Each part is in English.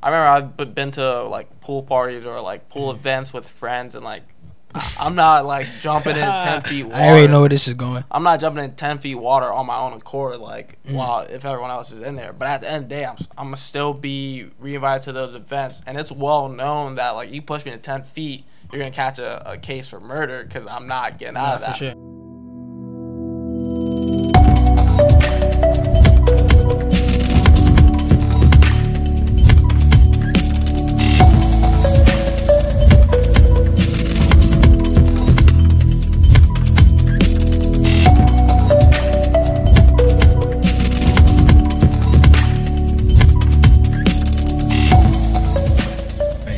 I remember I've been to like pool parties or like pool events with friends, and like I'm not like jumping in 10 feet water. I already know where this is going. I'm not jumping in 10 feet water on my own accord, like, while if everyone else is in there. But at the end of the day, I'm going to still be reinvited to those events. And it's well known that, like, you push me to 10 feet, you're going to catch a case for murder because I'm not getting out of that. For sure.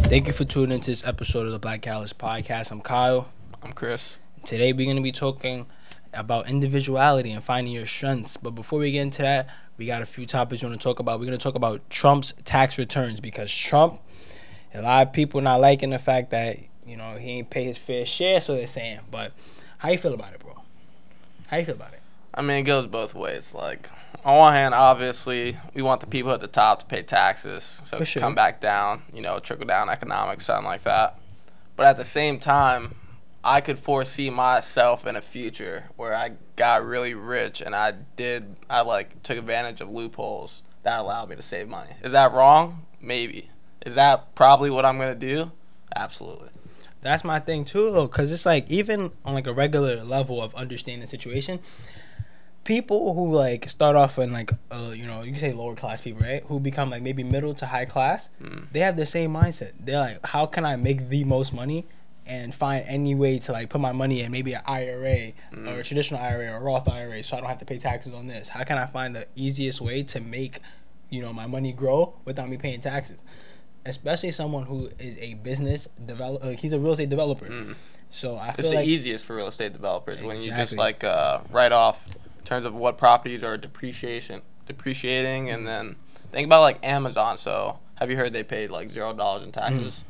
Thank you for tuning into this episode of the Blackatalyst podcast. I'm Kyle. I'm Chris. Today we're going to be talking about individuality and finding your strengths. But before we get into that, we got a few topics we want to talk about. We're going to talk about Trump's tax returns because Trump, a lot of people not liking the fact that, you know, he ain't pay his fair share, so they're saying. But how you feel about it, bro? How you feel about it? I mean, it goes both ways. Like, on one hand, obviously, we want the people at the top to pay taxes, so it can come back down, you know, trickle-down economics, something like that. But at the same time, I could foresee myself in a future where I got really rich and I took advantage of loopholes that allowed me to save money. Is that wrong? Maybe. Is that probably what I'm going to do? Absolutely. That's my thing, too, though, because it's like, even on, like, a regular level of understanding the situation, people who like start off in like you know, you can say lower class people, right, who become like maybe middle to high class, they have the same mindset. They're like, how can I make the most money and find any way to like put my money in maybe an IRA or a traditional IRA or a Roth IRA so I don't have to pay taxes on this? How can I find the easiest way to make, you know, my money grow without me paying taxes? Especially someone who is a business developer, he's a real estate developer. So I feel it's like the easiest for real estate developers when you just like write off in terms of what properties are depreciating, and then think about like Amazon. So have you heard they paid like $0 in taxes?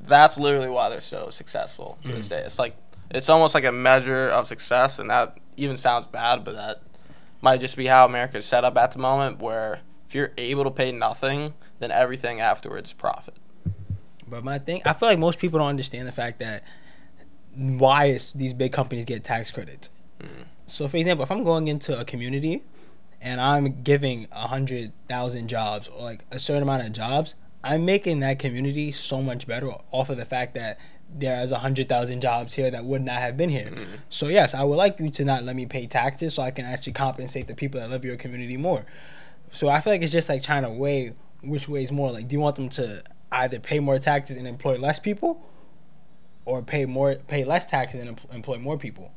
That's literally why they're so successful to this day. It's like, it's almost like a measure of success, and that even sounds bad, but that might just be how America is set up at the moment, where if you're able to pay nothing, then everything afterwards is profit. But my thing, I feel like most people don't understand the fact that why these big companies get tax credits. So, for example, if I'm going into a community and I'm giving 100,000 jobs or like a certain amount of jobs, I'm making that community so much better off of the fact that there's 100,000 jobs here that would not have been here. So, yes, I would like you to not let me pay taxes so I can actually compensate the people that live in your community more. So, I feel like it's just like trying to weigh which way is more. Like, do you want them to either pay more taxes and employ less people, or pay less taxes and employ more people?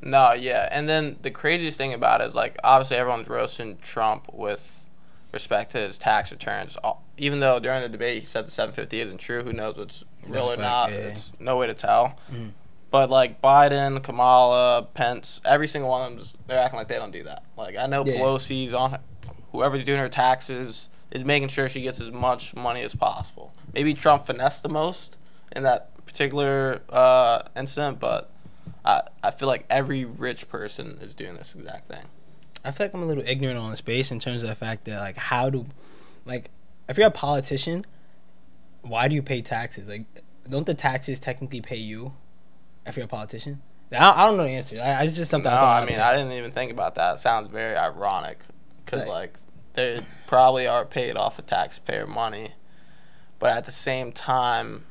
No, yeah. And then the craziest thing about it is, like, obviously everyone's roasting Trump with respect to his tax returns. Even though during the debate he said the 750 isn't true, who knows what's real or not. Yeah. It's no way to tell. But, like, Biden, Kamala, Pence, every single one of them, they're acting like they don't do that. Like, I know Pelosi's on, whoever's doing her taxes is making sure she gets as much money as possible. Maybe Trump finessed the most in that particular incident, but I feel like every rich person is doing this exact thing. I feel like I'm a little ignorant on the space in terms of the fact that, like, if you're a politician, why do you pay taxes? Like, don't the taxes technically pay you if you're a politician? I don't know the answer. It's just something I mean, I didn't even think about that. It sounds very ironic because, like, they probably are paid off of taxpayer money, but at the same time,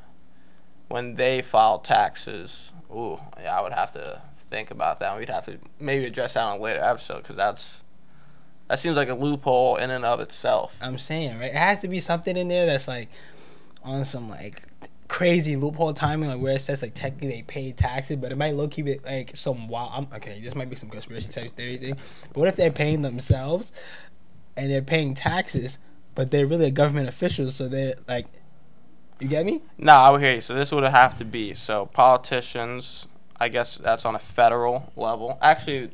when they file taxes, I would have to think about that. We'd have to maybe address that on a later episode, because that seems like a loophole in and of itself. I'm saying, right? It has to be something in there that's like on some like crazy loophole timing, like where it says like technically they paid taxes, but it might keep it like some wild. Okay, this might be some conspiracy theory thing. But what if they're paying themselves and they're paying taxes, but they're really a government official, so they're like, you get me? No, I would hear you. So this would have to be, so politicians, I guess that's on a federal level. Actually,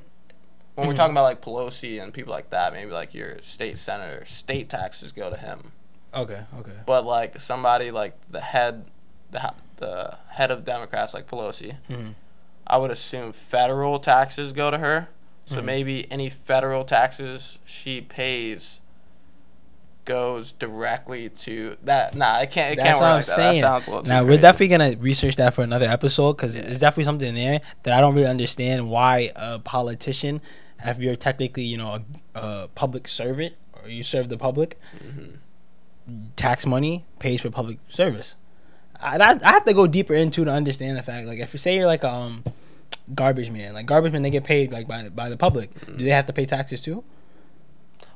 when we're talking about like Pelosi and people like that, maybe like your state senator, state taxes go to him. Okay. But like somebody like the head of Democrats like Pelosi, I would assume federal taxes go to her. So maybe any federal taxes she pays goes directly to that. Nah, it can't. It That's can't what work I'm like that. saying. That sounds a little too Now crazy. we're definitely gonna research that for another episode because there's definitely something in there that I don't really understand. Why a politician, if you're technically a public servant or you serve the public, tax money pays for public service. I have to go deeper into to understand the fact. Like if you say you're like garbage man, they get paid like by the public. Do they have to pay taxes too?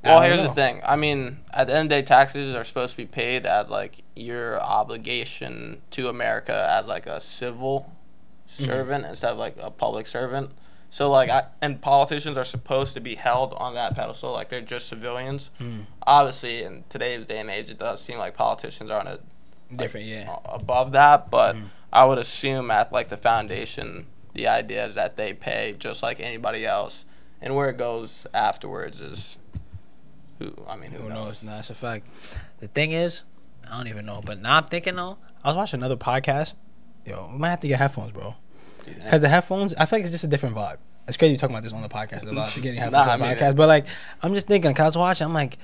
Well, here's the thing. I mean, at the end of the day, taxes are supposed to be paid as like your obligation to America as like a civil servant instead of like a public servant. So like, and politicians are supposed to be held on that pedestal, like they're just civilians. Obviously, in today's day and age, it does seem like politicians aren't above that. But I would assume at like the foundation, the idea is that they pay just like anybody else, and where it goes afterwards is who knows? No, that's a fact. The thing is, I don't even know. But now I'm thinking though, I was watching another podcast. Yo, we might have to get headphones, bro. Because the headphones, I feel like it's just a different vibe. It's crazy you talking about this on the podcast about getting headphones on the podcast. But like, I'm just thinking, because I was watching, I'm like,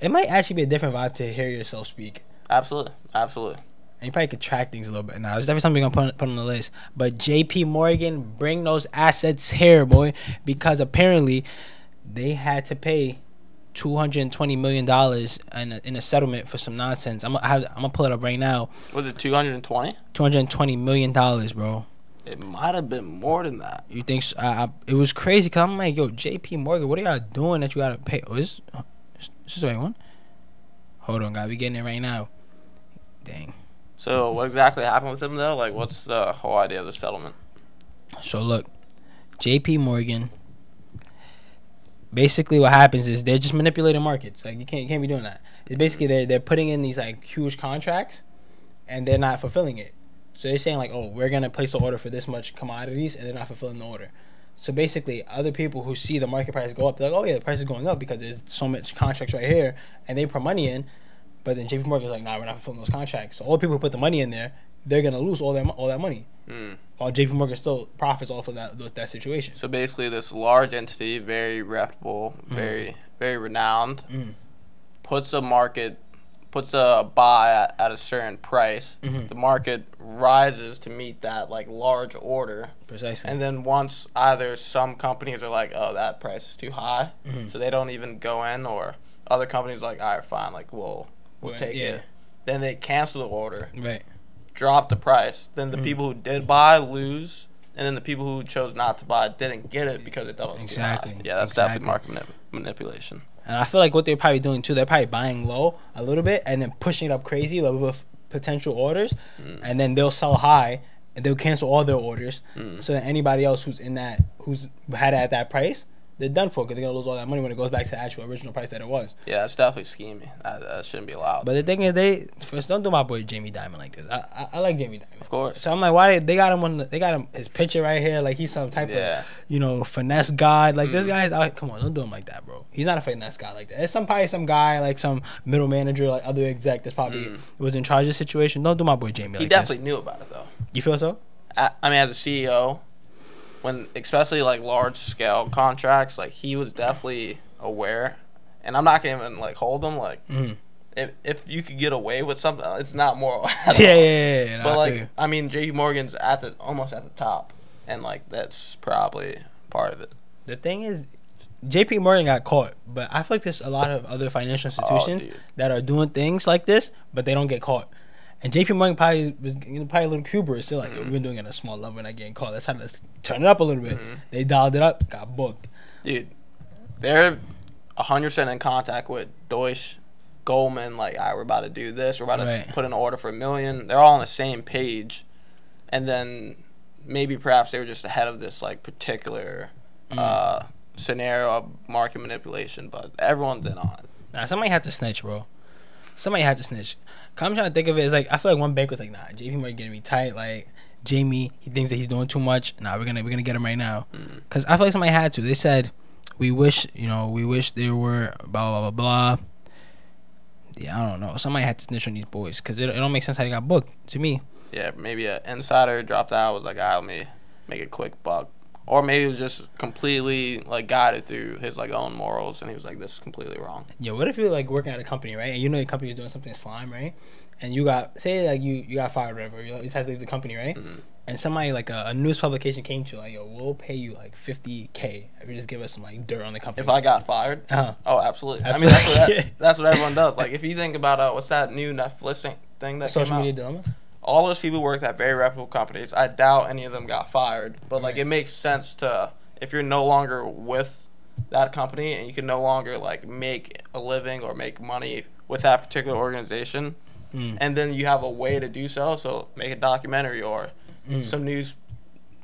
it might actually be a different vibe to hear yourself speak. Absolutely. And you probably could track things a little bit. Now, there's definitely something I'm going to put on the list. But JP Morgan, bring those assets here, boy. Because apparently, they had to pay $220 million in a settlement for some nonsense. I'm gonna pull it up right now. Was it 220? $220 million, bro. It might have been more than that. You think so? It was crazy because I'm like, yo, JP Morgan, what are y'all doing that you gotta pay? Oh, is this the right one? Hold on, guys, we getting it right now. Dang. So what exactly happened with him though? Like, what's the whole idea of the settlement? So look, JP Morgan. Basically, what happens is they're just manipulating markets. Like you can't be doing that. It's basically they're putting in these like huge contracts, and they're not fulfilling it. So they're saying like, oh, we're gonna place an order for this much commodities, and they're not fulfilling the order. So basically, other people who see the market price go up, they're like, oh yeah, the price is going up because there's so much contracts right here, and they put money in. But then JP Morgan's like, nah, we're not fulfilling those contracts. So all the people who put the money in there, they're gonna lose all that money. While JP Morgan still profits off of that situation. So basically, this large entity, very reputable, very renowned, puts a buy at a certain price. The market rises to meet that like large order. Precisely. And then once either some companies are like, oh, that price is too high, so they don't even go in, or other companies are like, all right, fine, like we'll take it. Then they cancel the order. Right. Drop the price. Then the people who did buy lose, and then the people who chose not to buy didn't get it because it was too high. Yeah, that's definitely market manipulation. And I feel like what they're probably doing too, they're probably buying low a little bit and then pushing it up crazy with potential orders, and then they'll sell high and they'll cancel all their orders, so that anybody else who's had it at that price, they're done for because they're gonna lose all that money when it goes back to the actual original price that it was. Yeah, it's definitely scheming. That shouldn't be allowed. But the thing is, first don't do my boy Jamie Dimon like this. I like Jamie Dimon, of course. So I'm like, why they got him his picture right here like he's some type of finesse god. Like this guy's out. Come on, don't do him like that, bro. He's not a finesse guy like that. It's probably some guy like some middle manager like other exec that's probably was in charge of the situation. Don't do my boy Jamie. He definitely knew about it though. You feel so? I mean, as a CEO. When especially like large scale contracts, like he was definitely aware, and I'm not gonna even like hold him like if you could get away with something, it's not moral. Yeah. But like I mean, JP Morgan's almost at the top, and like that's probably part of it. The thing is, JP Morgan got caught, but I feel like there's a lot of other financial institutions that are doing things like this, but they don't get caught. And JP Morgan probably was a little hubris. Still like, we've been doing it at a small level and not getting caught. Let's turn it up a little bit. They dialed it up, got booked. Dude, they're 100% in contact with Deutsche, Goldman. Like, all right, we're about to do this. We're about to put in an order for $1 million. They're all on the same page. And then maybe perhaps they were just ahead of this like particular scenario of market manipulation. But everyone's in on it. Nah, somebody had to snitch, bro. Somebody had to snitch. I'm trying to think of it as like I feel like one bank was like, nah, JP Morgan getting me tight. Like Jamie, he thinks that he's doing too much. Nah, we're gonna get him right now. Cause I feel like somebody had to. They said, we wish there were blah blah blah blah. Yeah, I don't know. Somebody had to snitch on these boys because it don't make sense how they got booked to me. Yeah, maybe an insider dropped out. Was like, let me make a quick buck Or maybe he was just completely like guided through his like own morals, and he was like, "This is completely wrong." Yeah, what if you're like working at a company, right? And you know your company is doing something slime, right? And you got, say like you got fired or whatever, you just have to leave the company, right? Mm-hmm. And somebody like a news publication came to you, like, yo, we'll pay you like $50K if you just give us some like dirt on the company. If I got fired, oh, absolutely. I mean, that's what everyone does. Like, if you think about what's that new Netflix thing that Social came out? Media Dilemma? All those people worked at very reputable companies. I doubt any of them got fired, but like it makes sense to, if you're no longer with that company and you can no longer like make a living or make money with that particular organization, and then you have a way to do so. So make a documentary or some news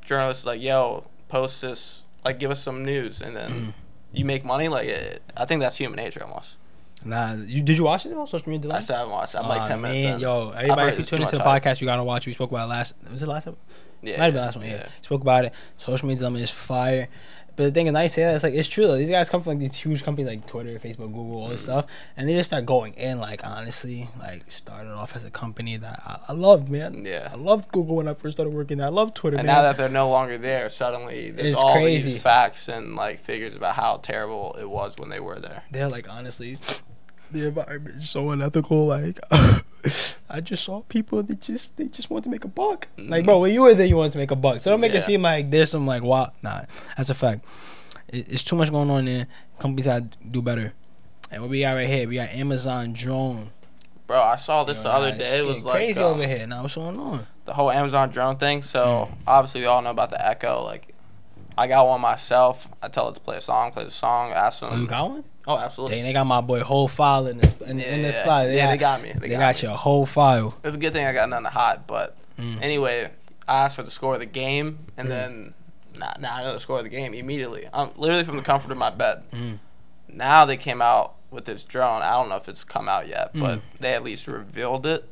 journalists like, yo, post this, like give us some news, and then you make money. Like I think that's human nature almost. Nah, did you watch it though? Social Media Dilemma? I still haven't watched it. I'm like 10 minutes in. Yo, everybody, if you tune into the podcast, you gotta watch it. We spoke about it last. Was it last episode? Yeah, might have been last one. Yeah, spoke about it. Social Media Dilemma is fire. But the thing is, I say that, it's like, it's true though. These guys come from like these huge companies like Twitter, Facebook, Google, all this stuff, and they just start going in. Like, honestly, like started off as a company that I loved, man. Yeah, I loved Google when I first started working there. I loved Twitter, and man. now that they're no longer there, suddenly there's it's all crazy. these facts and like figures about how terrible it was when they were there. They're like, honestly, the environment is so unethical. Like, I just saw people that they just want to make a buck. Like, bro, when you were there, you wanted to make a buck. So don't make it seem like there's some like, wow, nah, that's a fact. It's too much going on there. Companies gotta do better. And what we got right here, we got Amazon drone. Bro, I saw this the other day. It was like crazy over here. Now what's going on? The whole Amazon drone thing. So obviously we all know about the Echo. Like, I got one myself. I tell it to play the song, ask them. Oh, you got one? Oh, absolutely. Dang, they got my boy whole file in this spot. They got me. They got your whole file. It's a good thing I got nothing to hide. But anyway, I asked for the score of the game, and then I know the score of the game immediately. I'm literally from the comfort of my bed. Now they came out with this drone. I don't know if it's come out yet, but they at least revealed it.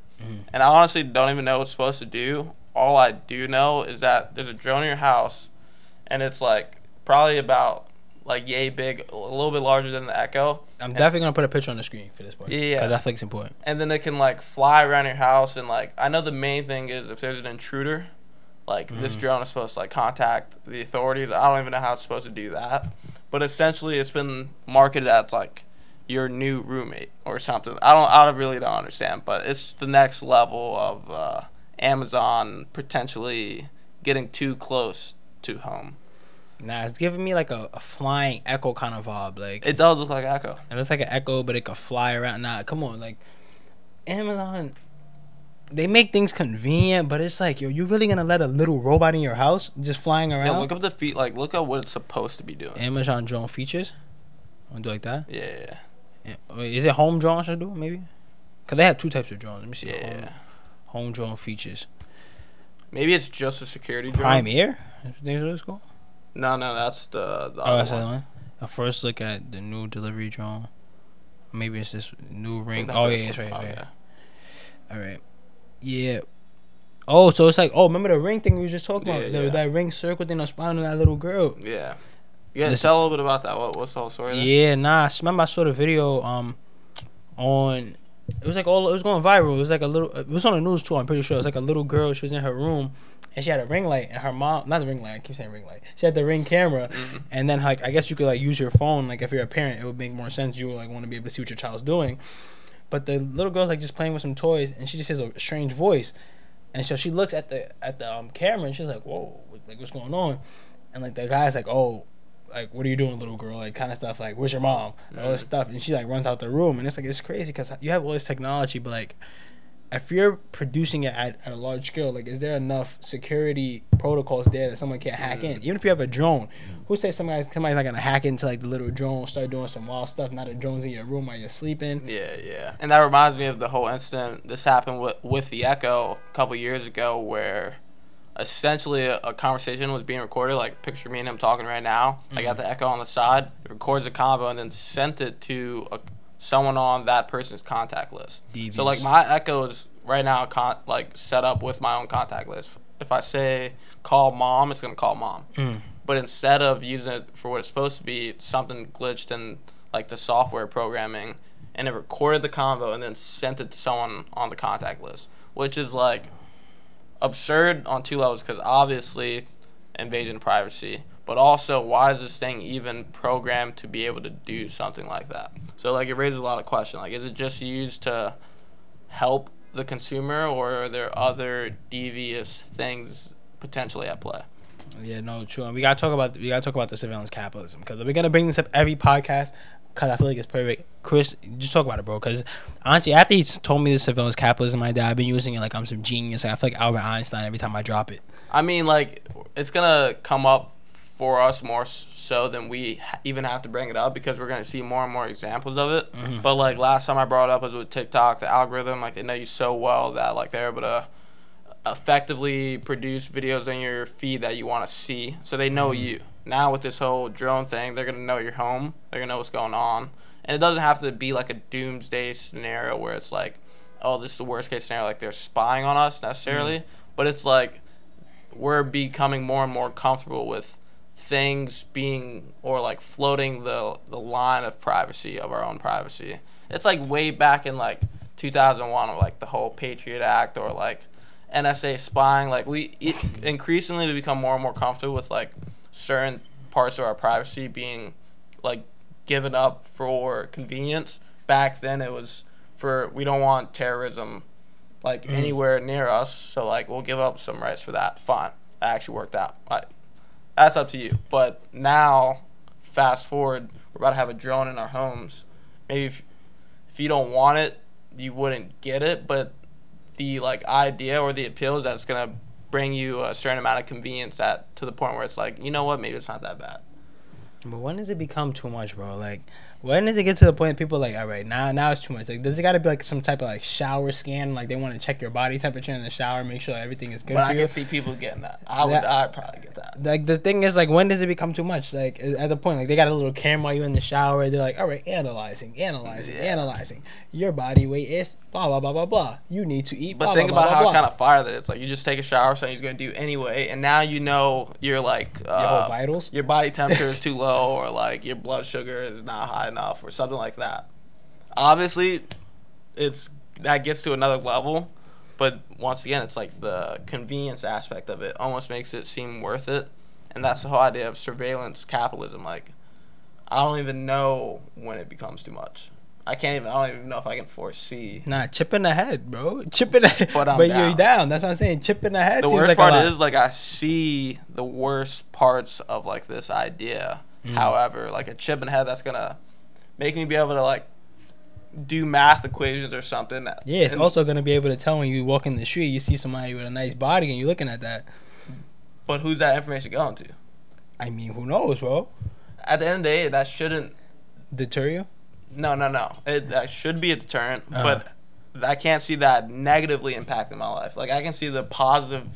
And I honestly don't even know what it's supposed to do. All I do know is that there's a drone in your house, and it's like probably about like yay big, a little bit larger than the Echo. I'm definitely gonna put a picture on the screen for this part. Yeah, because I think it's important. And then it can like fly around your house, and like I know the main thing is if there's an intruder, like this drone is supposed to like contact the authorities. I don't even know how it's supposed to do that, but essentially it's been marketed as like your new roommate or something. I really don't understand, but it's the next level of Amazon potentially getting too close to home. Nah, it's giving me like a flying Echo kind of vibe. Like, it does look like Echo. It looks like an Echo, but it could fly around. Nah, come on, like Amazon, they make things convenient, but it's like, yo, you really gonna let a little robot in your house just flying around? Yeah, look up the feet. Like, look at what it's supposed to be doing. Amazon drone features. Wanna do like that? Yeah. Wait, is it home drone? Should I do it maybe? Cause they have two types of drones. Let me see. Yeah. Home drone features. Maybe it's just a security drone. Premier? I think what it's called. No, that's the other that's one. the one. A first look at the new delivery drone. Maybe it's this new ring. It's right. Yeah. All right. Yeah. Oh, so it's like, remember the ring thing we were just talking about? Yeah. That ring circle thing that's spawning that little girl. Yeah. Yeah, tell a little bit about that. What's the whole story there? Yeah, nah. Remember I saw the video on. It was like it was going viral. It was like it was on the news too, I'm pretty sure. It was like a little girl, she was in her room and she had a ring light, and her mom, not the ring light, I keep saying ring light. She had the ring camera, and then like I guess you could like use your phone, like if you're a parent, it would make more sense. You would like want to be able to see what your child's doing. But the little girl's like just playing with some toys, and she just hears a strange voice. And so she looks at the camera, and she's like, "Whoa, like what's going on?" And like the guy's like, "Oh, like what are you doing, little girl?" Like kind of stuff. Like, "Where's your mom?" All this stuff. And she like runs out the room, and it's like it's crazy because you have all this technology, but like if you're producing it at a large scale, like is there enough security protocols there that someone can't hack in? Even if you have a drone, who says somebody's not gonna hack into like the little drone, start doing some wild stuff? Now the drone's in your room while you're sleeping. Yeah. And that reminds me of the whole incident. This happened with the Echo a couple years ago, where essentially a conversation was being recorded. Like picture me and him talking right now. I got the Echo on the side. It records a convo and then sent it to someone on that person's contact list. Devious. So like my Echo is right now like set up with my own contact list. If I say call mom, it's gonna call mom. But instead of using it for what it's supposed to be, something glitched in like the software programming, and it recorded the convo and then sent it to someone on the contact list, which is like absurd on two levels, because obviously invasion of privacy, but also why is this thing even programmed to be able to do something like that? So like it raises a lot of questions. Like, is it just used to help the consumer, or are there other devious things potentially at play? Yeah, no, true. And we gotta talk about the surveillance capitalism, because we're gonna bring this up every podcast, because I feel like it's perfect. Chris, just talk about it, bro. Because honestly, after he told me the surveillance capitalism idea, I've been using it like I'm some genius. I feel like Albert Einstein every time I drop it. I mean, like, it's gonna come up for us more so than we even have to bring it up, because we're gonna see more and more examples of it. Mm-hmm. But like last time I brought it up was with TikTok, the algorithm, like they know you so well that like they're able to effectively produce videos on your feed that you want to see, so they know you. Now with this whole drone thing, they're gonna know you're home, they're gonna know what's going on, and it doesn't have to be like a doomsday scenario where it's like, oh, this is the worst case scenario, like they're spying on us necessarily. But it's like we're becoming more and more comfortable with things being, or like floating the line of privacy, of our own privacy. It's like way back in like 2001, or like the whole Patriot Act, or like NSA spying. Like increasingly we become more and more comfortable with like certain parts of our privacy being like given up for convenience. Back then it was for, we don't want terrorism like anywhere near us, so like we'll give up some rights for that. Fine, that actually worked out. That's up to you. But now, fast forward, we're about to have a drone in our homes. Maybe if you don't want it, you wouldn't get it, but the like idea or the appeal is that it's gonna bring you a certain amount of convenience to the point where it's like, you know what, maybe it's not that bad. But when does it become too much, bro? Like, when does it get to the point people are like, all right, now it's too much? Like, does it got to be like some type of like shower scan? Like, they want to check your body temperature in the shower, make sure everything is good But for I you? can see people getting that. I'd probably get that. Like, the thing is, like, when does it become too much? Like, at the point, like, they got a little camera while you in the shower. They're like, all right, analyzing. Your body weight is blah, blah, blah, blah, blah. You need to eat, But think about how kind of fire that it's. Like, you just take a shower, something you're going to do anyway, and now you know you're like... your whole vitals? Your body temperature is too low, or like your blood sugar is not high enough, or something like that. Obviously, that gets to another level, but once again, it's like the convenience aspect of it almost makes it seem worth it, and that's the whole idea of surveillance capitalism. Like, I don't even know when it becomes too much. I don't even know if I can foresee. Nah, chip in the head, bro. Chip in the head. But you're down. That's what I'm saying. Chip in the head. The seems worst like part is, like, I see the worst parts of, like, this idea. However, like, a chip in the head that's going to make me be able to, like, do math equations or something. Yeah, it's also going to be able to tell when you walk in the street, you see somebody with a nice body and you're looking at that. But who's that information going to? I mean, who knows, bro? At the end of the day, that shouldn't... Deter you? No. That should be a deterrent, but I can't see that negatively impacting my life. Like, I can see the positive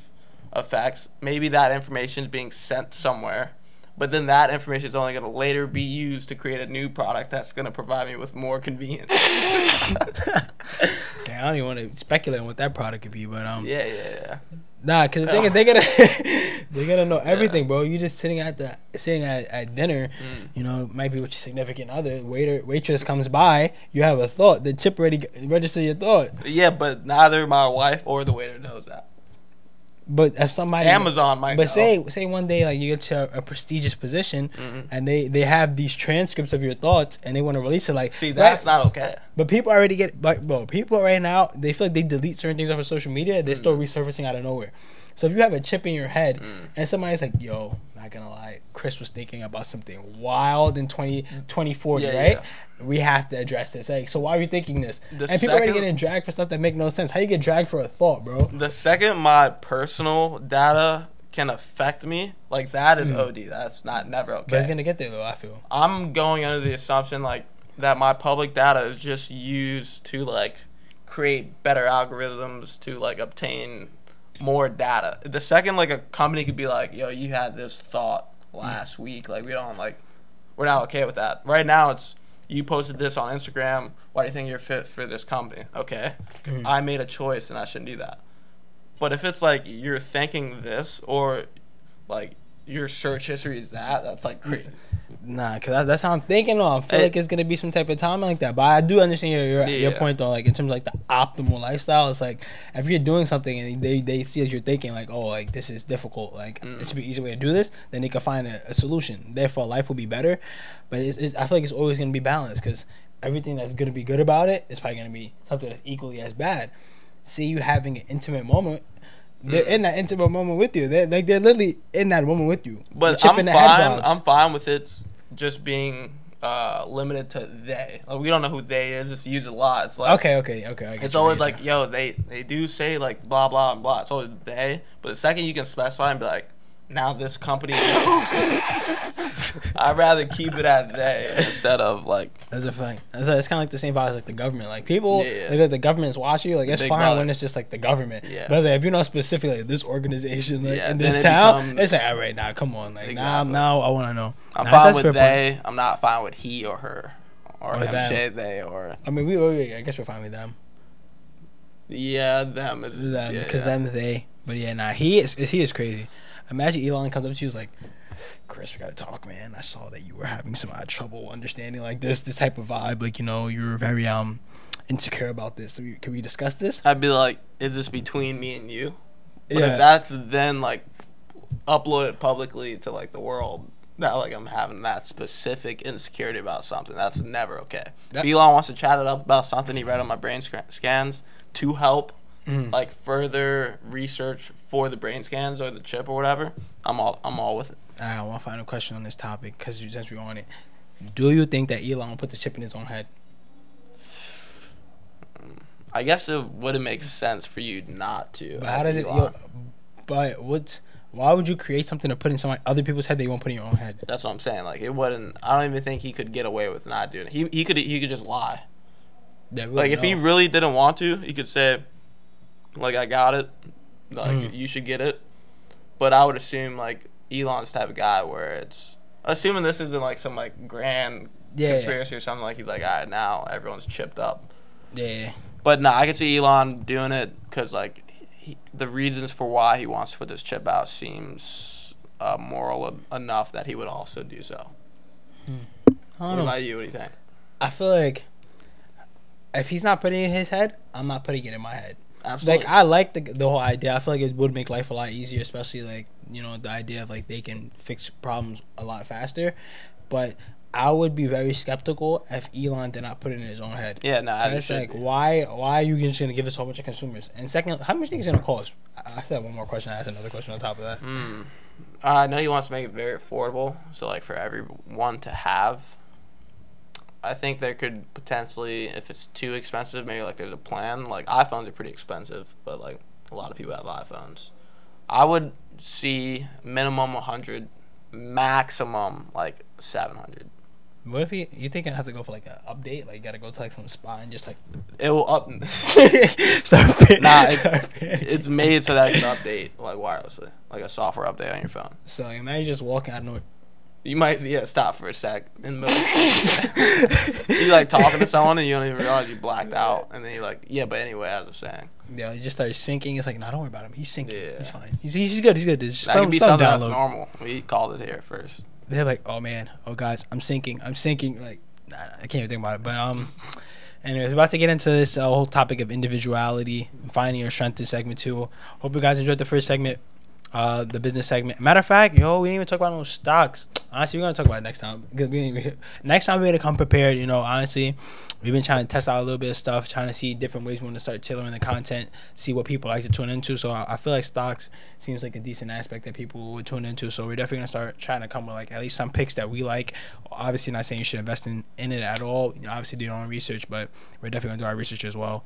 effects. Maybe that information is being sent somewhere, but then that information is only going to later be used to create a new product that's going to provide me with more convenience. Okay, I don't even want to speculate on what that product could be, but Yeah. Nah, because the thing is, they're gonna know everything, bro. You just sitting at dinner, you know, might be with your significant other. Waitress comes by, you have a thought. The chip already registered your thought. Yeah, but neither my wife or the waiter knows that. But if somebody Amazon might. But know. say one day like you get to a prestigious position, and they have these transcripts of your thoughts, and they want to release it. Like, see, that's not okay. But people already get like, bro. People right now, they feel like they delete certain things off of social media. They're still resurfacing out of nowhere. So if you have a chip in your head, and somebody's like, "Yo, not gonna lie, Chris was thinking about something wild in 2040, right? Yeah. We have to address this. Like, so why are you thinking this?" And people already getting dragged for stuff that make no sense. How you get dragged for a thought, bro? The second my personal data can affect me, like, that is OD. That's never okay. But it's gonna get there though, I feel. I'm going under the assumption like that my public data is just used to like create better algorithms to like obtain more data. The second like a company could be like, "Yo, you had this thought last week. Like, we're not okay with that." Right now it's, you posted this on Instagram. Why do you think you're fit for this company? Okay. I made a choice and I shouldn't do that. But if it's like you're thinking this, or like your search history is that's like crazy. Nah, cause that's how I'm thinking. I feel like it's gonna be some type of time like that. But I do understand your point though. Like in terms of like the optimal lifestyle, it's like if you're doing something and they see that you're thinking like, oh, like this is difficult. Like it should be an easy way to do this. Then they can find a solution. Therefore, life will be better. But I feel like it's always gonna be balanced because everything that's gonna be good about it is probably gonna be something that's equally as bad. See you having an intimate moment. They're in that intimate moment with you. They're literally in that moment with you. But I'm fine with it just being limited to they. Like, we don't know who they is. Just use it a lot. It's like okay. It's always like, yo, they do say like blah blah and blah. It's always they. But the second you can specify and be like, now this company, I'd rather keep it at they instead of like. That's a fact. It's kind of like the same vibe as like the government. Like people, like the government's watching you. Like it's fine when it's just like the government. Yeah. But like, if you know specifically like, this organization like in this town, it's like all right, now come on, like now I want to know. I'm fine with they. Point. I'm not fine with he or her or him, she, they or. I mean, I guess we're fine with them. Yeah, them. Is, them because them they. But yeah, nah, he is crazy. Imagine Elon comes up to you, is like, Chris, we gotta talk, man. I saw that you were having some trouble understanding like this type of vibe. Like, you know, you were very insecure about this. So can we discuss this? I'd be like, is this between me and you? But if that's then like uploaded publicly to like the world, that like I'm having that specific insecurity about something, that's never okay. If Elon wants to chat it up about something he read on my brain scans to help like further research for the brain scans or the chip or whatever, I'm all with it. I want to find a question on this topic because since we're on it, do you think that Elon put the chip in his own head? I guess it wouldn't make sense for you not to. But how does it? Why would you create something to put in other people's head that you won't put in your own head? That's what I'm saying. Like it wouldn't. I don't even think he could get away with not doing it. He could just lie. Like if he really didn't want to, he could say, like, I got it. Like, you should get it. But I would assume, like, Elon's the type of guy where it's... Assuming this isn't, like, some, like, grand conspiracy or something. Like, he's like, all right, now everyone's chipped up. Yeah. But, nah, I could see Elon doing it because, like, the reasons for why he wants to put this chip out seems moral enough that he would also do so. What about you? What do you think? I feel like if he's not putting it in his head, I'm not putting it in my head. Absolutely. Like I like the whole idea. I feel like it would make life a lot easier, especially like, you know, the idea of like they can fix problems a lot faster. But I would be very skeptical if Elon did not put it in his own head. Yeah, no, I it's like why are you just gonna give this whole bunch of consumers? And second, how much do you think it's gonna cost? I said one more question. I asked another question on top of that. I know he wants to make it very affordable, so like for everyone to have. I think there could potentially, if it's too expensive, maybe like there's a plan. Like iPhones are pretty expensive, but like a lot of people have iPhones. I would see minimum 100, maximum like 700. What if you think I have to go for like an update? Like you gotta go to like some spot and just like it will up. It's made so that it can update like wirelessly, like a software update on your phone. So like, imagine just walking. I don't know. You might stop for a sec in the middle. You like talking to someone and you don't even realize you blacked out, and then you're like, yeah, but anyway, as I'm saying. Yeah, you just start sinking. It's like, no, don't worry about him. He's sinking. Yeah. He's fine. He's good. Just that could be something that's normal. We called it here first. They're like, oh man, oh guys, I'm sinking. Like, nah, I can't even think about it. But anyways, we're about to get into this whole topic of individuality, finding your strength in segment 2. Hope you guys enjoyed the first segment. The business segment. Matter of fact, we didn't even talk about no stocks. Honestly, we're gonna talk about it next time. Next time we're gonna come prepared. You know, honestly, we've been trying to test out a little bit of stuff, trying to see different ways we want to start tailoring the content, see what people like to tune into. So I feel like stocks seems like a decent aspect that people would tune into. So we're definitely gonna start trying to come with like at least some picks that we like. Obviously, not saying you should invest in it at all. You know, obviously do your own research, but we're definitely gonna do our research as well.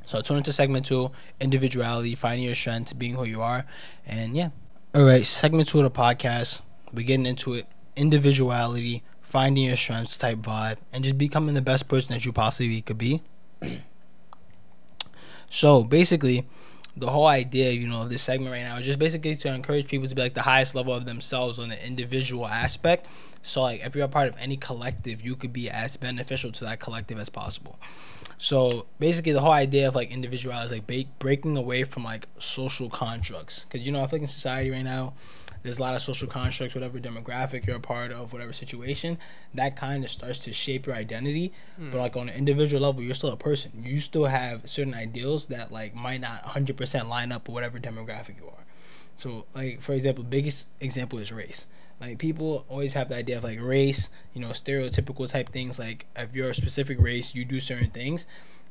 So tune into segment 2, individuality, finding your strengths, being who you are, and yeah. All right, segment 2 of the podcast. We're getting into it. Individuality, finding your strengths type vibe, and just becoming the best person that you possibly could be. So basically, the whole idea, you know, of this segment right now is just basically to encourage people to be like the highest level of themselves on the individual aspect. So like if you're a part of any collective, you could be as beneficial to that collective as possible. So basically the whole idea of like individuality is like breaking away from like social constructs, because you know I feel like in society right now there's a lot of social constructs, whatever demographic you're a part of, whatever situation, that kind of starts to shape your identity. But like on an individual level, you're still a person. You still have certain ideals that like might not 100% line up with whatever demographic you are. So like for example, biggest example is race. Like people always have the idea of like race, you know, stereotypical type things. Like if you're a specific race, you do certain things.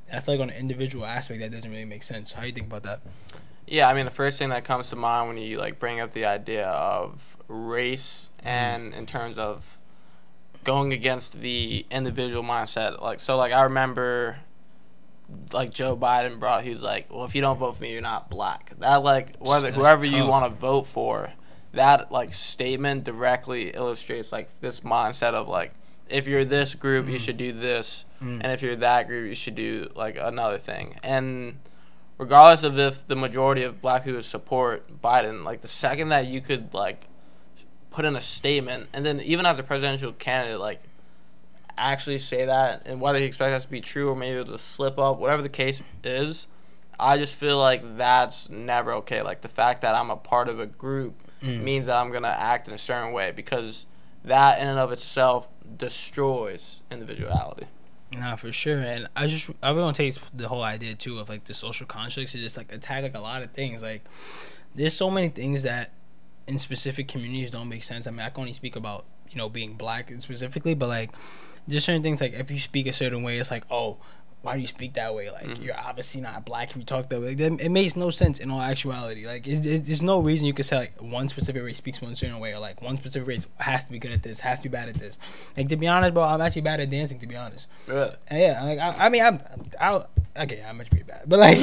And I feel like on an individual aspect, that doesn't really make sense. How do you think about that? Yeah, I mean, the first thing that comes to mind when you like bring up the idea of race and in terms of going against the individual mindset, like so, like I remember, like Joe Biden brought, he was like, well, if you don't vote for me, you're not black. That like whoever you want to vote for, that like statement directly illustrates like this mindset of like, if you're this group, you should do this, and if you're that group, you should do like another thing. And regardless of if the majority of black people support Biden, like the second that you could like put in a statement, and then even as a presidential candidate, like actually say that, and whether he expects that to be true or maybe it was a slip up, whatever the case is, I just feel like that's never okay. Like the fact that I'm a part of a group means that I'm gonna act in a certain way, because that in and of itself destroys individuality. Nah, for sure. And I really want to take the whole idea too of like the social constructs to just like attack like a lot of things. Like there's so many things that in specific communities don't make sense. I mean, I can only speak about, you know, being black specifically, but like just certain things, like if you speak a certain way, it's like, oh, why do you speak that way? Like you're obviously not black if you talk that way. It makes no sense in all actuality. Like there's no reason you could say like one specific race speaks one certain way, or like one specific race has to be good at this, has to be bad at this. Like to be honest, bro, I'm actually bad at dancing. To be honest, Really? and yeah. Like I mean, I'm much pretty bad, but like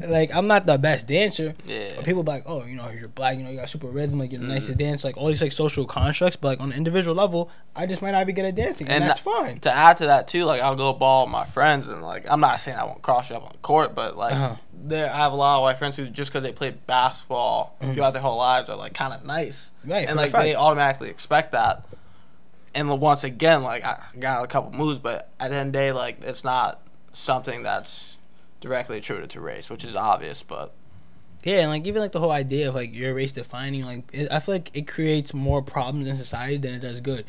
like I'm not the best dancer. Yeah. But people be like, oh, you know, you're black, you know, you got super rhythm, like you're the nicest dancer, like all these like social constructs. But like on an individual level, I just might not be good at dancing, and that's fine. To add to that too, like I'll go ball with my friends, and like I'm not saying I won't cross you up on the court, but like I have a lot of white friends who just because they played basketball throughout their whole lives are like kind of nice, Right? And like they automatically expect that. And once again, like I got a couple moves, but at the end of the day, like it's not something that's directly attributed to race, which is obvious, but yeah, and like even like the whole idea of like your race defining, like I feel like it creates more problems in society than it does good,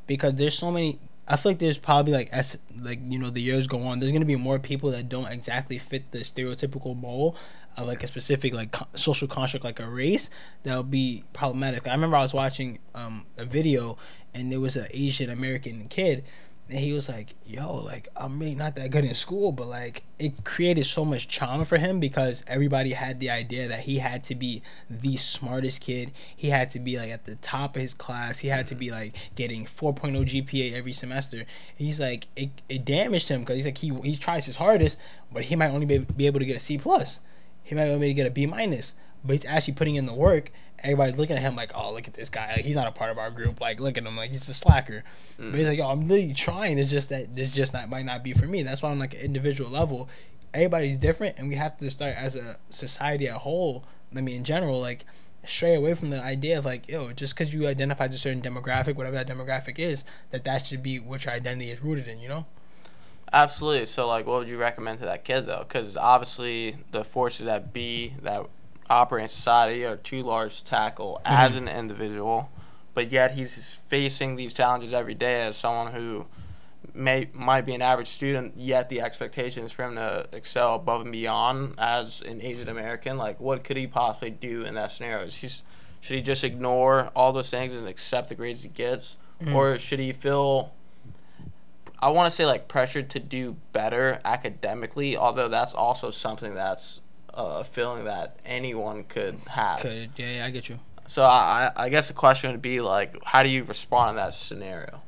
because there's so many. I feel like there's probably like as like, you know, the years go on, there's gonna be more people that don't exactly fit the stereotypical mold of like a specific like social construct, like a race, that would be problematic. I remember I was watching a video, and there was an Asian American kid, and he was like, yo, like I'm really not that good in school, but like it created so much trauma for him because everybody had the idea that he had to be the smartest kid, he had to be like at the top of his class, he had to be like getting 4.0 GPA every semester. He's like it damaged him because he's like he tries his hardest, but he might only be able to get a C plus, he might only get a B minus, but he's actually putting in the work. Everybody's looking at him like, oh, look at this guy, like he's not a part of our group, like look at him, like he's a slacker. But he's like, yo, I'm really trying, it's just that this just might not be for me. That's why on like an individual level, everybody's different, and we have to start as a society as a whole, I mean in general, like stray away from the idea of like, yo, just because you identify as a certain demographic, whatever that demographic is, that should be what your identity is rooted in, you know? Absolutely. So like what would you recommend to that kid though? Because obviously the forces that operate in society are too large to tackle as an individual, but yet he's facing these challenges every day as someone who might be an average student, yet the expectation is for him to excel above and beyond as an Asian American. Like what could he possibly do in that scenario? Should he just ignore all those things and accept the grades he gets, or should he feel, I want to say like pressured to do better academically, although that's also something that's a feeling that anyone could have. Yeah, I get you. So I guess the question would be like, how do you respond in that scenario?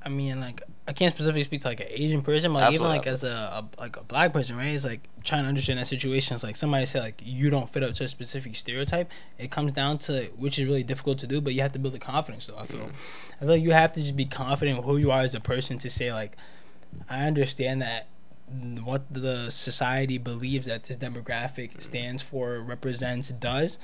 I mean, like I can't specifically speak to like an Asian person, but like, even like as a black person, right? It's like trying to understand that situation. It's like somebody said like you don't fit up to a specific stereotype. It comes down to, which is really difficult to do, but you have to build the confidence though. I feel like you have to just be confident in who you are as a person to say like, I understand that what the society believes that this demographic stands for, represents, does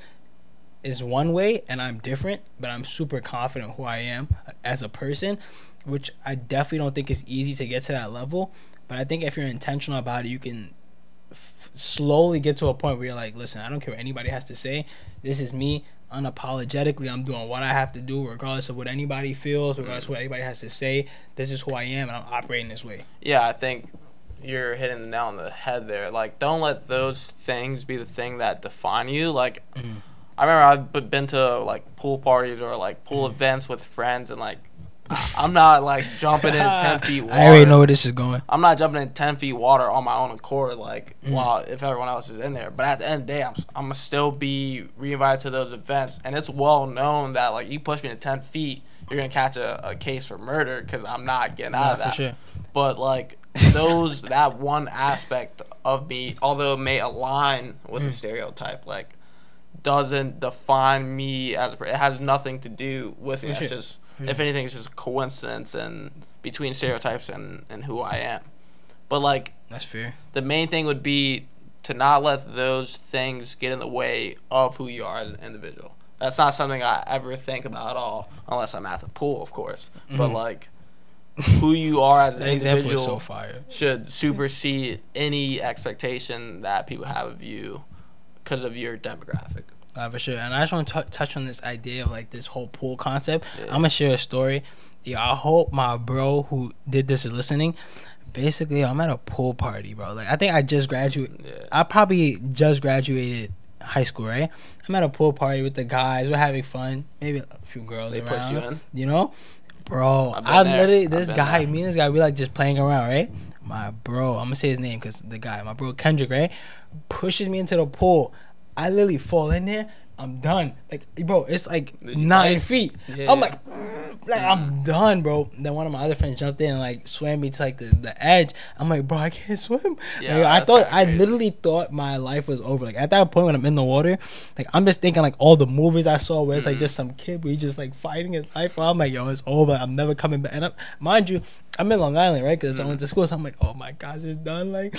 is one way, and I'm different, but I'm super confident who I am as a person, which I definitely don't think is easy to get to that level. But I think if you're intentional about it, you can slowly get to a point where you're like, listen, I don't care what anybody has to say. This is me. unapologetically I'm doing what I have to do, regardless of what anybody feels, regardless of what anybody has to say. This is who I am, and I'm operating this way. Yeah, I think you're hitting the nail on the head there. Like, don't let those things be the thing that define you. Like, I remember I've been to like pool parties or like pool events with friends, and like I'm not like jumping in 10 feet water. I already know where this is going. I'm not jumping in 10 feet water on my own accord, like, while if everyone else is in there. But at the end of the day, I'm going to still be reinvited to those events. And it's well known that, like, you push me to 10 feet, you're going to catch a case for murder because I'm not getting out of that. For sure. But, like, that one aspect of me, although it may align with a stereotype, like, doesn't define me as it has nothing to do with me. It's just, if anything, it's just a coincidence and between stereotypes and who I am. But like, that's fair. The main thing would be to not let those things get in the way of who you are as an individual. That's not something I ever think about at all, unless I'm at the pool, of course. But like, who you are as an individual should supersede any expectation that people have of you because of your demographic. For sure. And I just want to touch on this idea of like this whole pool concept. I'm gonna share a story. I hope my bro who did this is listening. Basically, I'm at a pool party, bro. Like, I think I just graduated. I probably just graduated high school, right? I'm at a pool party with the guys. We're having fun. Maybe a few girls around. They push you in? You know? Bro, I literally, me and this guy, we like just playing around, right? My bro, I'm gonna say his name because my bro Kendrick, right? Pushes me into the pool. I literally fall in there. I'm done. Like, bro, it's like 9 feet. Yeah. I'm like I'm done, bro. Then one of my other friends jumped in and like swam me to like the edge. I'm like, bro, I can't swim. Yeah, like, I literally thought my life was over. Like, at that point when I'm in the water, like, I'm just thinking like all the movies I saw where it's like just some kid where he's just like fighting his life. Bro, I'm like, yo, it's over. I'm never coming back. And mind you, I'm in Long Island, right? Because I went to school, so I'm like, oh my gosh, it's done. Like,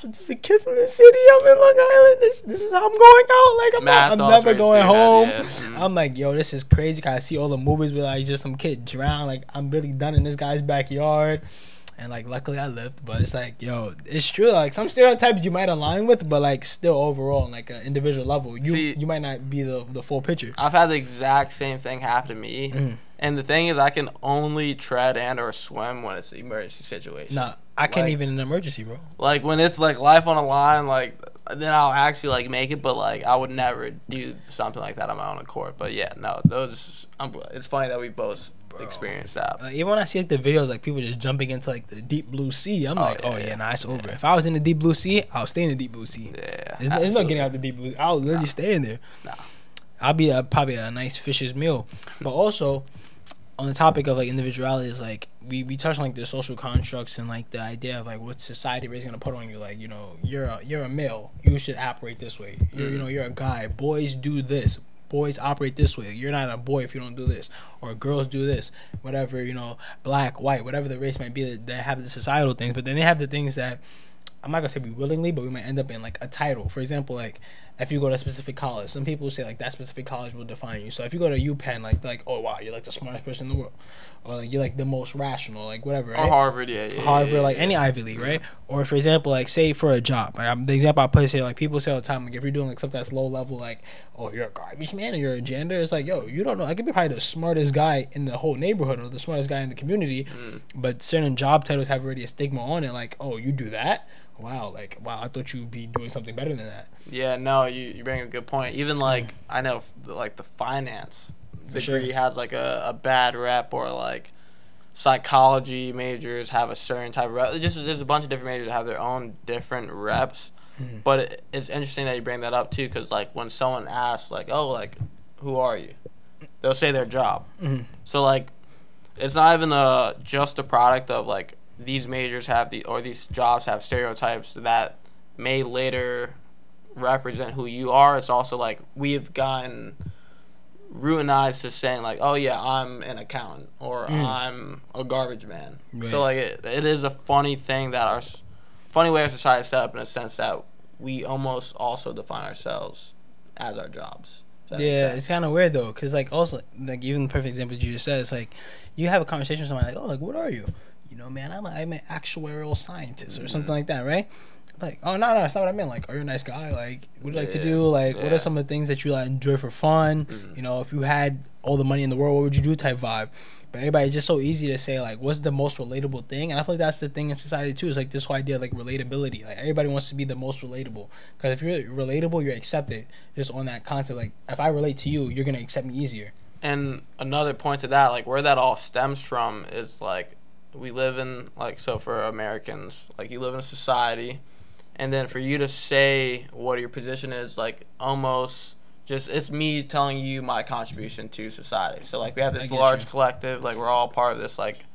I'm just a kid from the city. I'm in Long Island. This is how I'm going out. Like, I'm never going home. I'm like, yo, this is crazy. Cause I see all the movies where like just some kid drown. Like, I'm really done in this guy's backyard. And like, luckily I lived. But it's like, yo, it's true. Like, some stereotypes you might align with, but like still overall, on like an individual level, you might not be the full picture. I've had the exact same thing happen to me. And the thing is, I can only tread and or swim when it's an emergency situation. Nah, I can't even in an emergency, bro. Like, when it's like life on the line, like, then I'll actually like make it. But like, I would never do something like that on my own accord. But yeah, no, it's funny that we both experienced that. Even when I see like the videos, like people just jumping into like the deep blue sea, I'm like, nah, it's over. If I was in the deep blue sea, I'll stay in the deep blue sea. Yeah, there's no getting out the deep blue. I'll literally stay in there. Nah. I'll be probably a nice fish's meal. But also, on the topic of like individuality, is like we touch on like the social constructs and like the idea of like what society is gonna put on you. Like, you know, you're a male, you should operate this way. You're a guy. Boys do this. Boys operate this way. You're not a boy if you don't do this. Or girls do this. Whatever, you know, black, white, whatever the race might be, that have the societal things. But then they have the things that, I'm not gonna say we willingly, but we might end up in like a title. For example, like if you go to a specific college, some people say like that specific college will define you. So if you go to UPenn, like oh wow, you're like the smartest person in the world, or like you're like the most rational, like whatever. Right? Or Harvard, Harvard, like any Ivy League, right? Or for example, like say for a job, like the example I put here, like people say all the time, like if you're doing like something that's low level, like oh you're a garbage man or you're a janitor, it's like yo, you don't know. I could be probably the smartest guy in the whole neighborhood or the smartest guy in the community, but certain job titles have already a stigma on it, like oh you do that. Wow, I thought you'd be doing something better than that. Yeah, no, you bring a good point. Even like I know like the finance degree has like a bad rep, or like psychology majors have a certain type of rep. There's a bunch of different majors that have their own different reps. But it's interesting that you bring that up too, because like when someone asks like, oh, like who are you, they'll say their job. So like it's not even just a product of like these majors have these jobs have stereotypes that may later represent who you are. It's also like we've gotten routinized to saying like, oh yeah, I'm an accountant, or I'm a garbage man. Right. So like it is a funny thing that funny way our society is set up, in a sense that we almost also define ourselves as our jobs. Yeah, it's kind of weird though, because like also like even the perfect example you just said, it's like you have a conversation with somebody like, oh, like what are you? you know, man, I'm an actuarial scientist or something like that, right? Like, oh, no, that's not what I meant. Like, are you a nice guy? Like, what do you like to do? Like, what are some of the things that you like enjoy for fun? You know, if you had all the money in the world, what would you do type vibe? But everybody's just so easy to say, like, what's the most relatable thing? And I feel like that's the thing in society, too. Is like this whole idea of, like, relatability. Like, everybody wants to be the most relatable. Because if you're relatable, you're accepted. Just on that concept. Like, if I relate to you, you're going to accept me easier. And another point to that, like, where that all stems from is, like, we live in, like, so for Americans, like, you live in a society. And then for you to say what your position is, like, almost just, it's me telling you my contribution to society. So, like, we have this large collective, like, we're all part of this, like,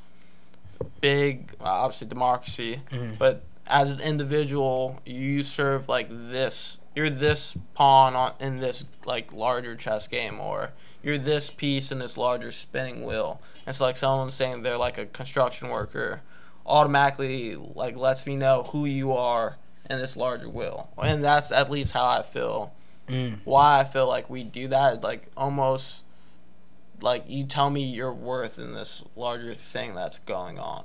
big, obviously, democracy. But as an individual, you serve, like, this, you're this pawn in this, like, larger chess game, or you're this piece in this larger spinning wheel. It's like someone saying they're, like, a construction worker automatically, like, lets me know who you are in this larger wheel. And that's at least how I feel. Why I feel like we do that, like, almost like you tell me your worth in this larger thing that's going on.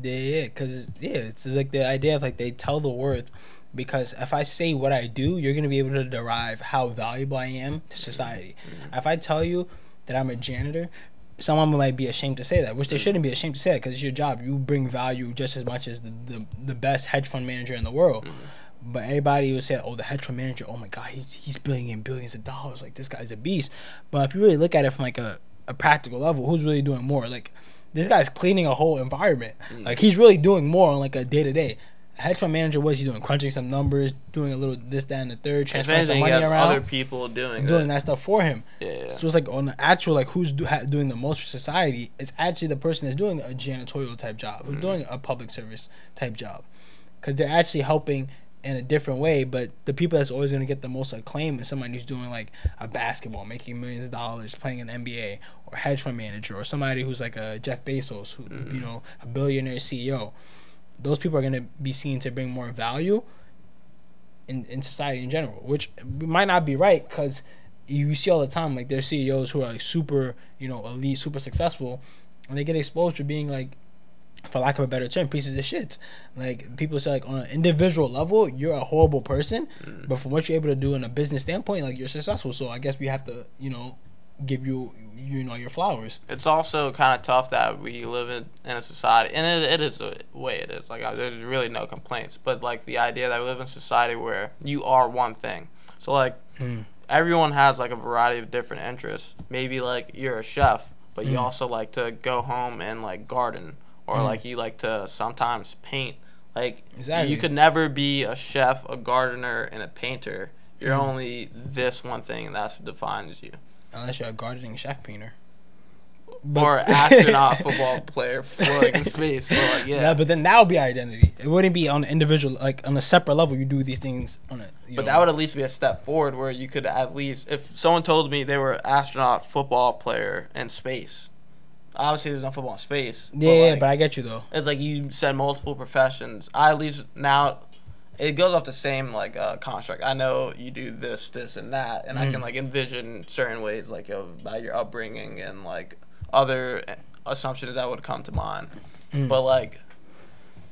Yeah, because, it's like the idea of, like, they tell the worth, because if I say what I do, you're going to be able to derive how valuable I am to society. If I tell you that I'm a janitor, someone might be ashamed to say that, which they shouldn't be ashamed to say that, because it's your job. You bring value just as much as the best hedge fund manager in the world. But everybody would say, oh, the hedge fund manager, oh my God, he's bringing in billions of dollars. Like, this guy's a beast. But if you really look at it from, like, a practical level, who's really doing more? Like, this guy's cleaning a whole environment. Like, he's really doing more on, like, a day-to-day. A hedge fund manager, what is he doing? Crunching some numbers, doing a little this, that, and the third, transferring some money around. Other people doing that stuff for him. Yeah. So it's like on the actual, like, who's doing the most for society, it's actually the person that's doing a janitorial type job, who's doing a public service type job. Because they're actually helping in a different way, but the people that's always going to get the most acclaim is somebody who's doing, like, a basketball, making millions of dollars, playing in the NBA, or a hedge fund manager, or somebody who's like a Jeff Bezos, who, you know, a billionaire CEO. Those people are going to be seen to bring more value in society in general, which might not be right, because you see all the time, like, there's CEOs who are, like, super, you know, elite, super successful, and they get exposed for being, like, for lack of a better term, pieces of shit. Like, people say, like, on an individual level, you're a horrible person, but from what you're able to do in a business standpoint, like, you're successful. So I guess we have to, you know, give you know, your flowers. It's also kind of tough that we live in a society, and it is the way it is. Like, there's really no complaints, but, like, the idea that we live in a society where you are one thing. So, like, everyone has, like, a variety of different interests. Maybe, like, you're a chef, but you also like to go home and, like, garden, or like you like to sometimes paint. Like, you could never be a chef, a gardener, and a painter. You're only this one thing, and that's what defines you. Unless you're a gardening chef painter. Or astronaut football player floating in space. But, like, yeah, but then that would be identity. It wouldn't be on an individual, like, on a separate level. You do these things on a. But that would at least be a step forward, where you could at least, if someone told me they were an astronaut football player in space. Obviously, there's no football in space. Yeah, but I get you, though. It's like you said multiple professions. I at least now, it goes off the same, like, construct. I know you do this, and that, and I can, like, envision certain ways, like, about your upbringing and, like, other assumptions that would come to mind. But, like,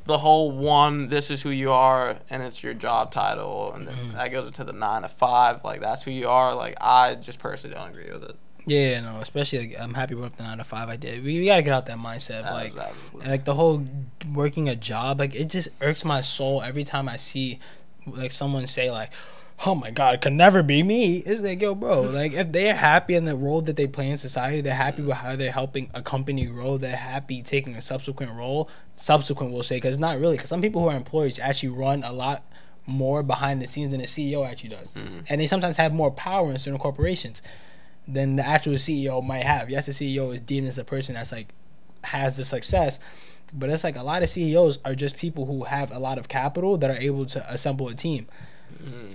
the whole one, this is who you are, and it's your job title, and then that goes into the 9 to 5. Like, that's who you are. Like, I just personally don't agree with it. Yeah, no, especially, like, I'm happy with the 9 to 5 I did. We gotta get out that mindset, like the whole working a job, like, it just irks my soul every time I see, like, someone say, like, oh my God, it could never be me. It's like, yo, bro, like, if they're happy in the role that they play in society, they're happy with how they're helping a company grow, they're happy taking a subsequent role, we'll say, because not really, because some people who are employees actually run a lot more behind the scenes than a CEO actually does, and they sometimes have more power in certain corporations than the actual CEO might have. Yes, the CEO is deemed as the person that's, like, has the success, but it's like a lot of CEOs are just people who have a lot of capital that are able to assemble a team.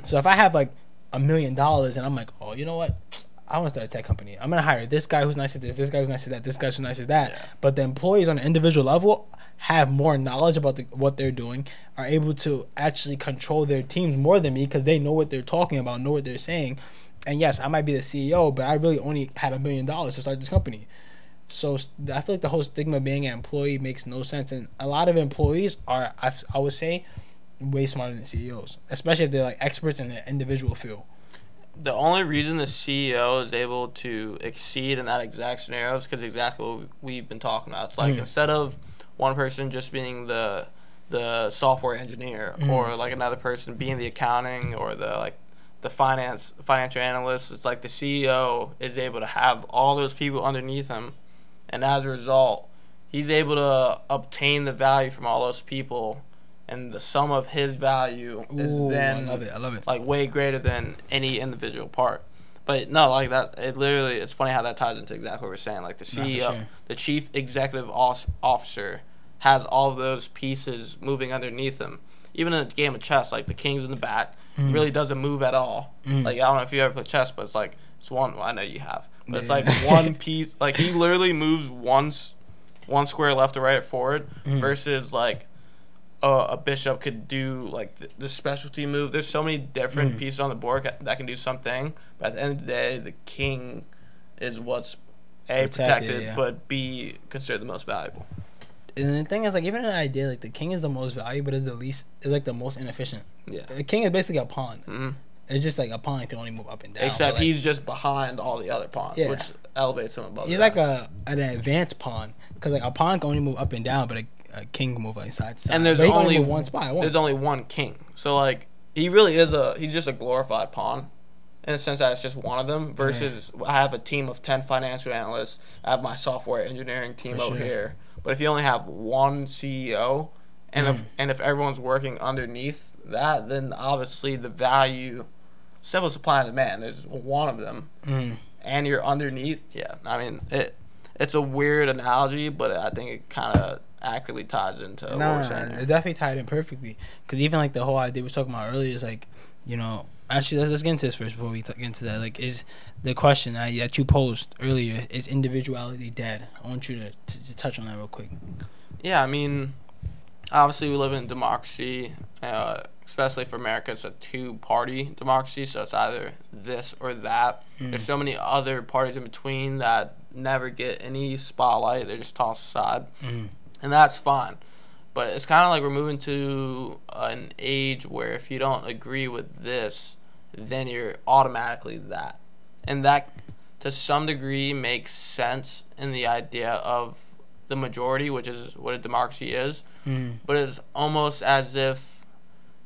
So if I have, like, $1 million and I'm like, oh, you know what? I want to start a tech company. I'm going to hire this guy who's nice at this guy who's nice at that, this guy who's nice at that. Yeah. But the employees on an individual level have more knowledge about what they're doing, are able to actually control their teams more than me because they know what they're talking about, know what they're saying. And yes, I might be the CEO, but I really only had $1 million to start this company. So I feel like the whole stigma of being an employee makes no sense, and a lot of employees are, I would say, way smarter than CEOs, especially if they're like experts in their individual field. The only reason the CEO is able to exceed in that exact scenario is because exactly what we've been talking about. It's like instead of one person just being the software engineer or like another person being the accounting or the financial analyst, it's like the CEO is able to have all those people underneath him, and as a result, he's able to obtain the value from all those people. And the sum of his value is then I love it. like way greater than any individual part. But no, like that, it's funny how that ties into exactly what we're saying. Like the CEO, the chief executive officer, has all of those pieces moving underneath him. Even in a game of chess, like the king's in the back, really doesn't move at all. Like I don't know if you ever played chess, but it's like it's one. Well, I know you have, but it's like one piece. Like he literally moves one square left or right or forward, versus like a bishop could do like the specialty move. There's so many different pieces on the board that can do something, but at the end of the day, the king is what's A, protected, but B, considered the most valuable. And the thing is, like, even in an idea, like, the king is the most valuable, but is like the most inefficient. Yeah. The king is basically a pawn. It's just like a pawn can only move up and down. Except like, he's just behind all the other pawns, which elevates him above. He's like an advanced pawn, because like a pawn can only move up and down, but a king can move like side to side. And there's only one spot. There's only one king, so like he really is he's just a glorified pawn, in the sense that it's just one of them. Versus I have a team of 10 financial analysts. I have my software engineering team over here. But if you only have one CEO, and if everyone's working underneath that, then obviously the value, simple supply and demand. There's one of them, and you're underneath. Yeah, I mean it's a weird analogy, but I think it kind of accurately ties into what we're saying here. It definitely tied in perfectly. Because even like the whole idea we were talking about earlier is like, you know, actually let's get into this first before we get into that. Like, is the question that you posed earlier, is individuality dead? I want you to touch on that real quick. Yeah, I mean, obviously we live in democracy, especially for America. It's a two-party democracy, so it's either this or that. There's so many other parties in between that never get any spotlight. They're just tossed aside, and that's fine. But it's kind of like we're moving to an age where if you don't agree with this, then you're automatically that. And that, to some degree, makes sense in the idea of the majority, which is what a democracy is. But it's almost as if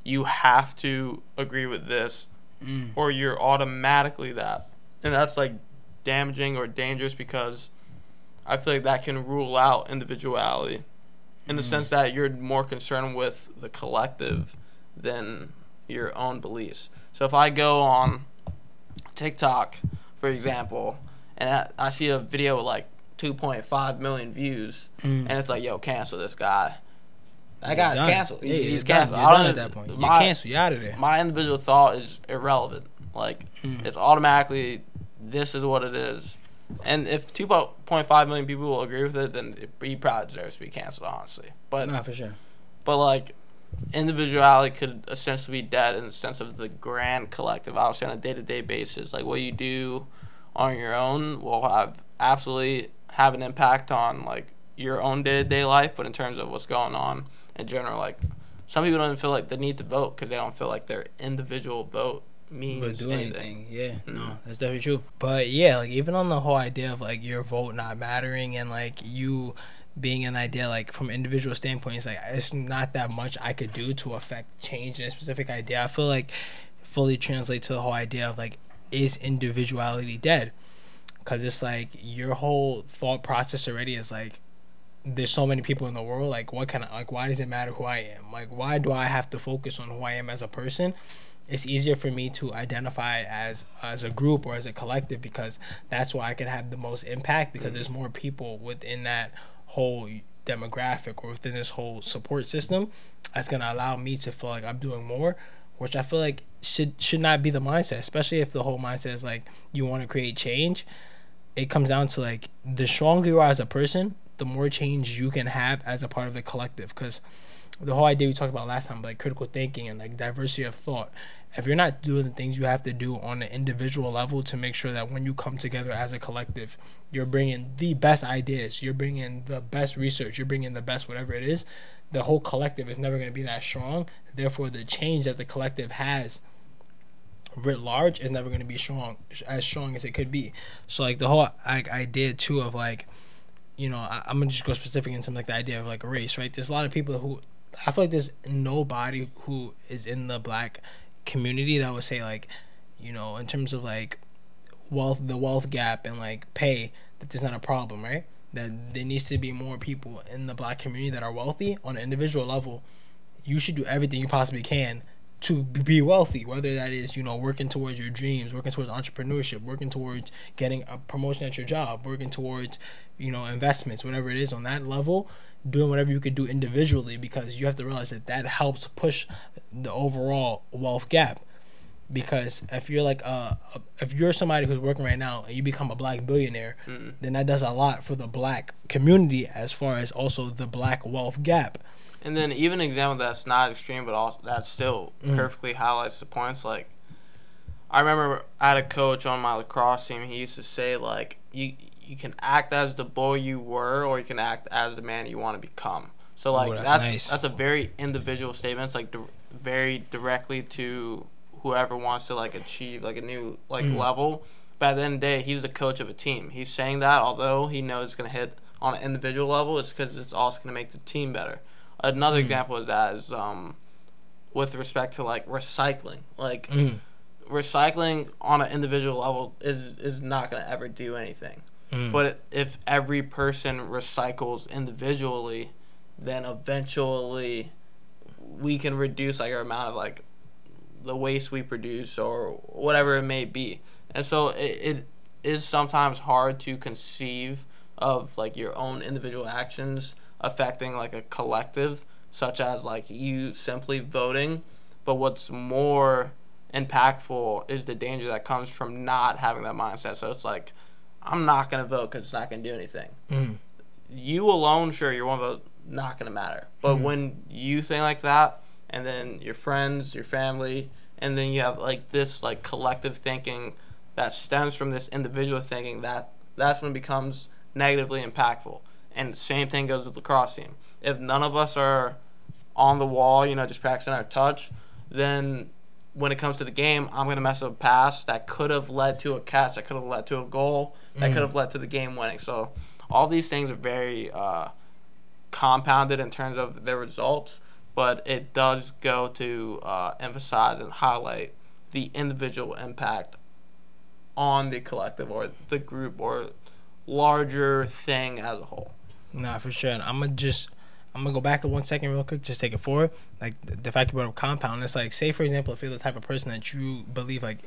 you have to agree with this, or you're automatically that. And that's like damaging or dangerous, because I feel like that can rule out individuality, in the sense that you're more concerned with the collective than your own beliefs. So if I go on TikTok, for example, and I see a video with like 2.5 million views, and it's like, yo, cancel this guy. That guy's canceled. He's canceled. You're done at that point. You're canceled. You're out of there. My individual thought is irrelevant. Like, it's automatically, this is what it is. And if 2.5 million people will agree with it, then he probably deserves to be canceled, honestly. But no, for sure. But like, individuality could essentially be dead in the sense of the grand collective. Obviously, on a day-to-day basis, like what you do on your own will absolutely have an impact on like your own day-to-day life. But in terms of what's going on in general, like some people don't even feel like the need to vote because they don't feel like their individual vote means anything. Yeah, no, that's definitely true. But yeah, like even on the whole idea of like your vote not mattering and like you being an idea, like from an individual standpoint, it's like it's not that much I could do to affect change in a specific idea. I feel like fully translate to the whole idea of like, is individuality dead? Because it's like your whole thought process already is like, there's so many people in the world, like what kind of, like why does it matter who I am? Like why do I have to focus on who I am as a person? It's easier for me to identify as a group or as a collective, because that's where I can have the most impact, because there's more people within that whole demographic or within this whole support system that's going to allow me to feel like I'm doing more, which I feel like should not be the mindset, especially if the whole mindset is like you want to create change. It comes down to like the stronger you are as a person, the more change you can have as a part of the collective, because the whole idea we talked about last time, like critical thinking and like diversity of thought, if you're not doing the things you have to do on an individual level to make sure that when you come together as a collective, you're bringing the best ideas, you're bringing the best research, you're bringing the best whatever it is, the whole collective is never going to be that strong. Therefore, the change that the collective has writ large is never going to be as strong as it could be. So like the whole idea too of like, you know, I'm gonna just go specific in something like the idea of like a race, right? There's a lot of people who, I feel like there's nobody who is in the black community that would say like, you know, in terms of like the wealth gap and like pay, that there's not a problem, right? That there needs to be more people in the black community that are wealthy on an individual level. You should do everything you possibly can to be wealthy, whether that is, you know, working towards your dreams, working towards entrepreneurship, working towards getting a promotion at your job, working towards, you know, investments, whatever it is on that level, doing whatever you could do individually, because you have to realize that that helps push the overall wealth gap. Because if you're like if you're somebody who's working right now and you become a black billionaire, then that does a lot for the black community as far as also the black wealth gap. And then even an example that's not extreme, but also that still perfectly highlights the points. Like, I remember I had a coach on my lacrosse team. He used to say, like, you can act as the boy you were, or you can act as the man you want to become. So, like, that's a very individual statement. It's, like, very directly to whoever wants to, like, achieve, like, a new, like, level. But at the end of the day, he's the coach of a team. He's saying that, although he knows it's going to hit on an individual level, it's because it's also going to make the team better. Another example is that is with respect to like recycling. Like recycling on an individual level is not gonna ever do anything. But if every person recycles individually, then eventually we can reduce like our amount of like the waste we produce or whatever it may be. And so it is sometimes hard to conceive of like your own individual actions affecting like a collective, such as like you simply voting. But what's more impactful is the danger that comes from not having that mindset. So it's like, I'm not going to vote because it's not going to do anything. You alone, sure, your one vote, not going to matter. But when you think like that, and then your friends, your family, and then you have like this like collective thinking that stems from this individual thinking, that's when it becomes negatively impactful. And the same thing goes with the lacrosse team. If none of us are on the wall, you know, just practicing our touch, then when it comes to the game, I'm going to mess up a pass that could have led to a catch, that could have led to a goal, that could have led to the game winning. So all these things are very compounded in terms of their results, but it does go to emphasize and highlight the individual impact on the collective or the group or larger thing as a whole. Nah, for sure. And I'm gonna go back 1 second real quick, just take it forward. Like the fact you brought up compound, it's like, say for example, if you're the type of person that you believe like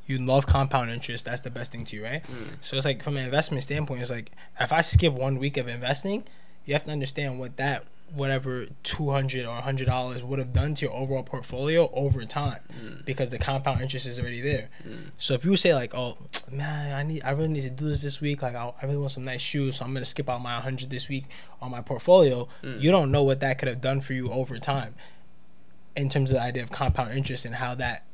you love compound interest, that's the best thing to you, right? So it's like from an investment standpoint, it's like if I skip 1 week of investing, you have to understand what that whatever $200 or $100 would have done to your overall portfolio over time, because the compound interest is already there. So if you say like, oh man, I really need to do this week, like I really want some nice shoes, so I'm gonna skip out my 100 this week on my portfolio, you don't know what that could have done for you over time in terms of the idea of compound interest and how that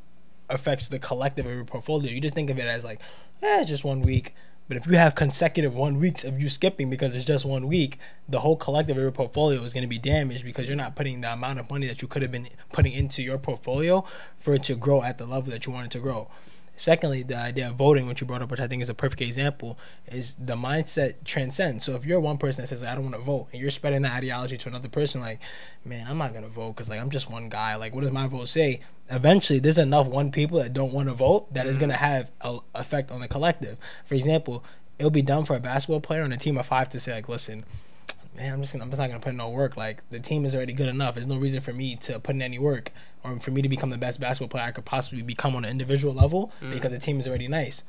affects the collective of your portfolio. You just think of it as like, it's just 1 week. But if you have consecutive 1 weeks of you skipping because it's just 1 week, the whole collective of your portfolio is going to be damaged because you're not putting the amount of money that you could have been putting into your portfolio for it to grow at the level that you want it to grow. Secondly, the idea of voting, which you brought up, which I think is a perfect example, is the mindset transcends. So if you're one person that says, I don't want to vote, and you're spreading that ideology to another person, like, man, I'm not going to vote because like I'm just one guy. Like, what does my vote say? Eventually, there's enough one people that don't want to vote that is going to have an effect on the collective. For example, it'll be dumb for a basketball player on a team of 5 to say, like, listen, man, I'm just not gonna put in no work. Like, the team is already good enough. There's no reason for me to put in any work or for me to become the best basketball player I could possibly become on an individual level because the team is already nice.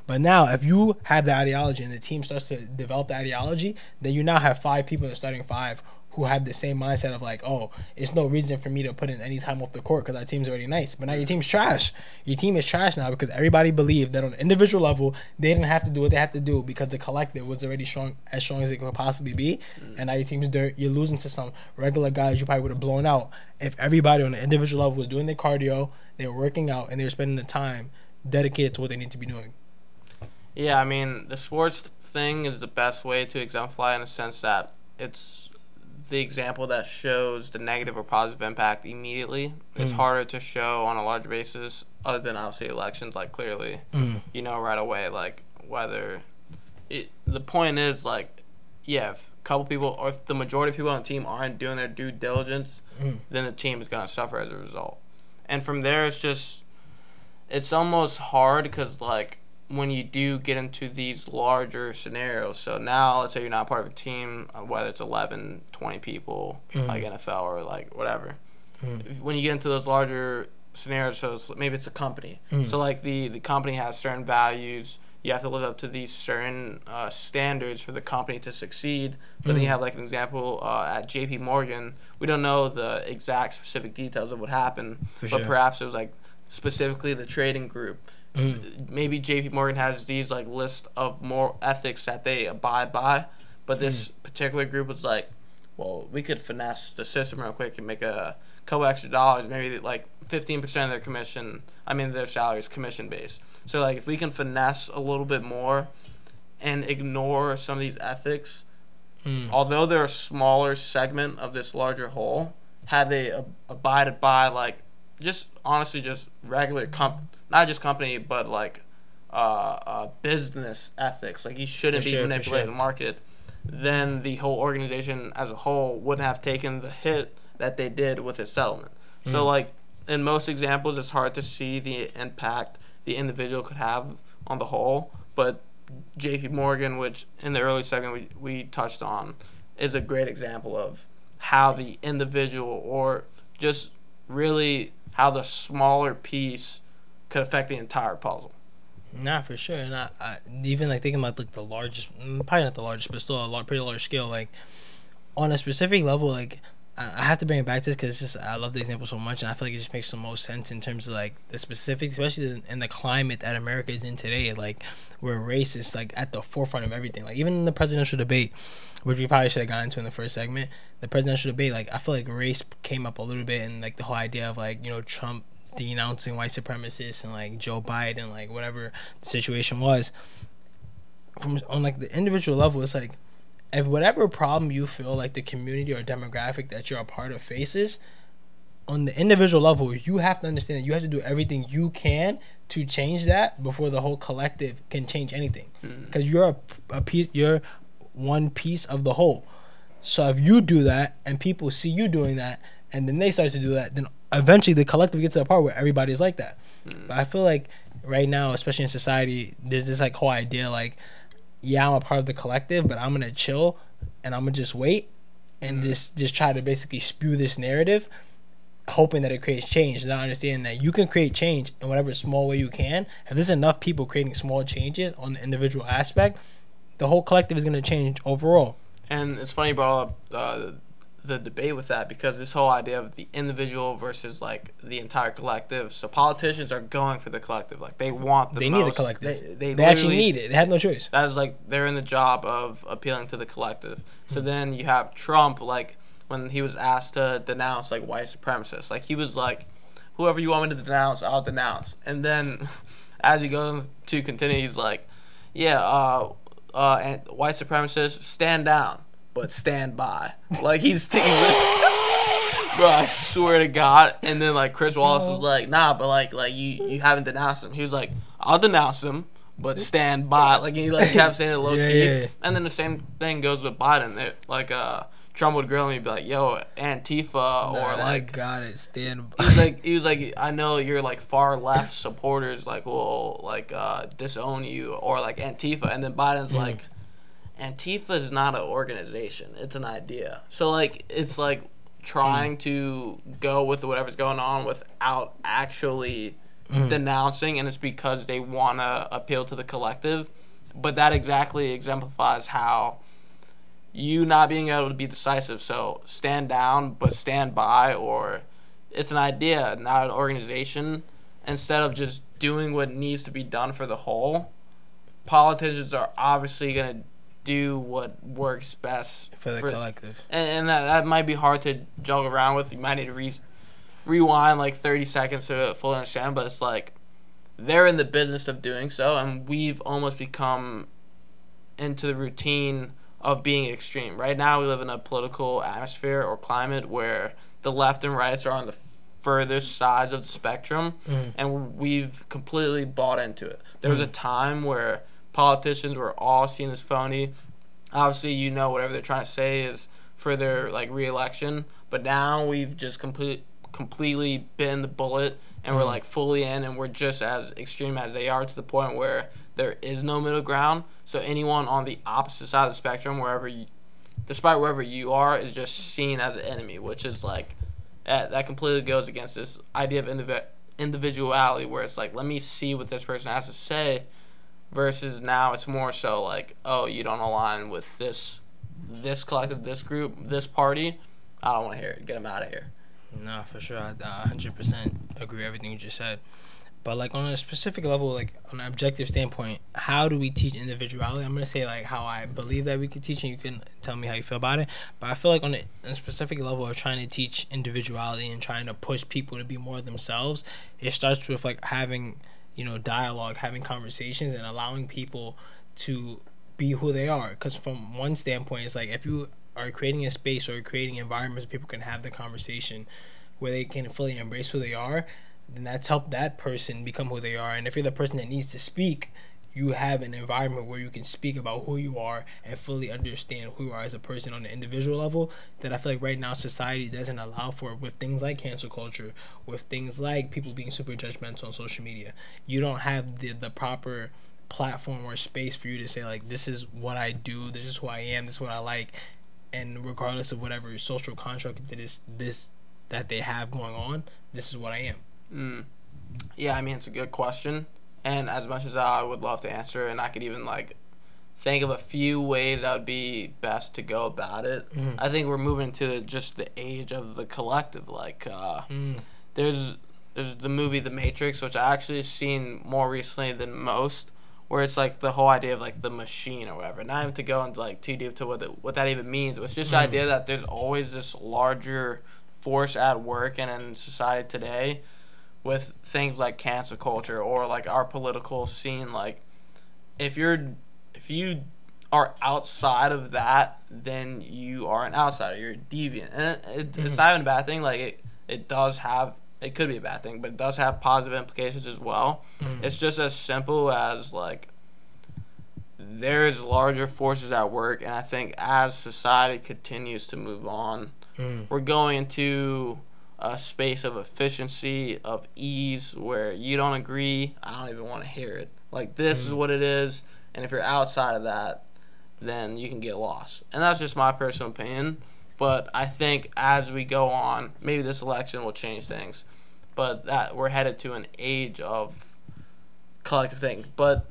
But now, if you have the ideology and the team starts to develop the ideology, then you now have 5 people in the starting 5 who had the same mindset of like, oh, it's no reason for me to put in any time off the court because our team's already nice. But now your team's trash. Your team is trash now because everybody believed that on an individual level they didn't have to do what they had to do because the collective was already strong as it could possibly be. And now your team's dirt. You're losing to some regular guys you probably would have blown out if everybody on an individual level was doing their cardio, they were working out, and they were spending the time dedicated to what they need to be doing. Yeah, I mean, the sports thing is the best way to exemplify in the sense that it's the example that shows the negative or positive impact immediately. It's harder to show on a large basis other than obviously elections, like clearly, you know, right away, like whether the point is like, yeah, if a couple people or if the majority of people on the team aren't doing their due diligence, then the team is going to suffer as a result. And from there, it's almost hard because like, when you do get into these larger scenarios, so now let's say you're not part of a team, whether it's 11, 20 people, like NFL or like whatever. When you get into those larger scenarios, so maybe it's a company. So like the company has certain values. You have to live up to these certain standards for the company to succeed. But then you have like an example at JP Morgan. We don't know the exact specific details of what happened, but perhaps it was like specifically the trading group. Maybe JP Morgan has these like list of moral ethics that they abide by, but this particular group was like, well, we could finesse the system real quick and make a couple extra dollars, maybe like 15% of their commission, their salary is commission based. So like if we can finesse a little bit more and ignore some of these ethics, although they're a smaller segment of this larger whole, had they abided by like just honestly just regular not just company, but like business ethics. Like you shouldn't be manipulating the market. Then the whole organization as a whole wouldn't have taken the hit that they did with its settlement. So like in most examples, it's hard to see the impact the individual could have on the whole. But JP Morgan, which in the early segment we touched on, is a great example of how the individual or just really how the smaller piece could affect the entire puzzle. Nah, for sure. And I even like thinking about like the largest, probably not the largest, but still a pretty large scale. Like on a specific level, like I have to bring it back to this because it's just I love the example so much, and I feel like it just makes the most sense in terms of like the specifics, especially in the climate that America is in today. Like where race is like at the forefront of everything. Like even in the presidential debate, which we probably should have gotten into in the first segment, the presidential debate, like I feel like race came up a little bit, and like the whole idea of like Trump denouncing white supremacists and like Joe Biden, like whatever the situation was. On like the individual level, it's like if whatever problem you feel like the community or demographic that you're a part of faces, on the individual level, you have to understand that you have to do everything you can to change that before the whole collective can change anything. Because you're a piece, you're one piece of the whole. So if you do that and people see you doing that, and then they start to do that, then eventually the collective gets to a part where everybody's like that. But I feel like right now, especially in society, there's this like whole idea like, yeah, I'm a part of the collective, but I'm gonna chill and I'm gonna just wait and just try to basically spew this narrative, hoping that it creates change. Not understanding that you can create change in whatever small way you can. If there's enough people creating small changes on the individual aspect, the whole collective is gonna change overall. And it's funny you brought up the debate with that, because this whole idea of the individual versus like the entire collective. So politicians are going for the collective. Like they want the most. They need the collective. They actually need it. They have no choice. That's like they're in the job of appealing to the collective. So then you have Trump, like when he was asked to denounce like white supremacists, like he was like, whoever you want me to denounce, I'll denounce. And then as he goes to continue, he's like, yeah, and white supremacists, stand down, but stand by. Like he's sticking with bro, I swear to God. And then like Chris Wallace was like, nah, but like you haven't denounced him. He was like, I'll denounce him, but stand by. Like he like kept saying it low key. Yeah. And then the same thing goes with Biden. Like Trump would grill me and be like, yo, Antifa, or like, I got it, stand by. He was like, I know you're like far left supporters like will like disown you, or like Antifa. And then Biden's like, Antifa is not an organization, it's an idea. So like it's like trying to go with whatever's going on without actually denouncing, and it's because they want to appeal to the collective. But that exactly exemplifies how you not being able to be decisive. So stand down, but stand by, or it's an idea, not an organization. Instead of just doing what needs to be done for the whole, politicians are obviously going to do what works best for the collective. And that might be hard to juggle around with. You might need to rewind like 30 seconds to fully understand, but it's like they're in the business of doing so, and we've almost become into the routine of being extreme. Right now we live in a political atmosphere or climate where the left and rights are on the furthest sides of the spectrum, and we've completely bought into it. There was a time where politicians were all seen as phony. Obviously, you know, whatever they're trying to say is for their like re-election, but now we've just completely bitten the bullet, and we're like fully in, and we're just as extreme as they are, to the point where there is no middle ground. So anyone on the opposite side of the spectrum, despite wherever you are, is just seen as an enemy, which is like that completely goes against this idea of individuality, where it's like, let me see what this person has to say, versus now it's more so like, oh, you don't align with this collective, this group, this party, I don't want to hear it, get them out of here. No, for sure. I 100% agree with everything you just said. But like on a specific level, like on an objective standpoint, how do we teach individuality? I'm gonna say like how I believe that we could teach, and you can tell me how you feel about it. But I feel like on a specific level of trying to teach individuality and trying to push people to be more themselves, it starts with like having, you know, dialogue, having conversations, and allowing people to be who they are. Because from one standpoint, it's like if you are creating a space or creating environments where people can have the conversation where they can fully embrace who they are, then that's helped that person become who they are. And if you're the person that needs to speak, you have an environment where you can speak about who you are and fully understand who you are as a person on the individual level, that I feel like right now society doesn't allow for, with things like cancel culture, with things like people being super judgmental on social media. You don't have the proper platform or space for you to say like, this is what I do, this is who I am, this is what I like, and regardless of whatever social construct that they have going on, this is what I am. Yeah, I mean, it's a good question, and as much as I would love to answer, and I could even like think of a few ways that would be best to go about it, I think we're moving to just the age of the collective. Like there's the movie The Matrix, which I actually have seen more recently than most, where it's like the whole idea of like the machine or whatever. Not even to go into like too deep to what that even means. It's just the idea that there's always this larger force at work and in society today, with things like cancel culture or like our political scene. Like if you are outside of that, then you are an outsider, you're a deviant, and it's not even a bad thing. Like it could be a bad thing, but it does have positive implications as well. It's just as simple as like there's larger forces at work, and I think as society continues to move on, we're going into a space of efficiency, of ease, where you don't agree, I don't even want to hear it. Like, this is what it is, and if you're outside of that, then you can get lost. And that's just my personal opinion. But I think as we go on, maybe this election will change things, but that we're headed to an age of collective thing. But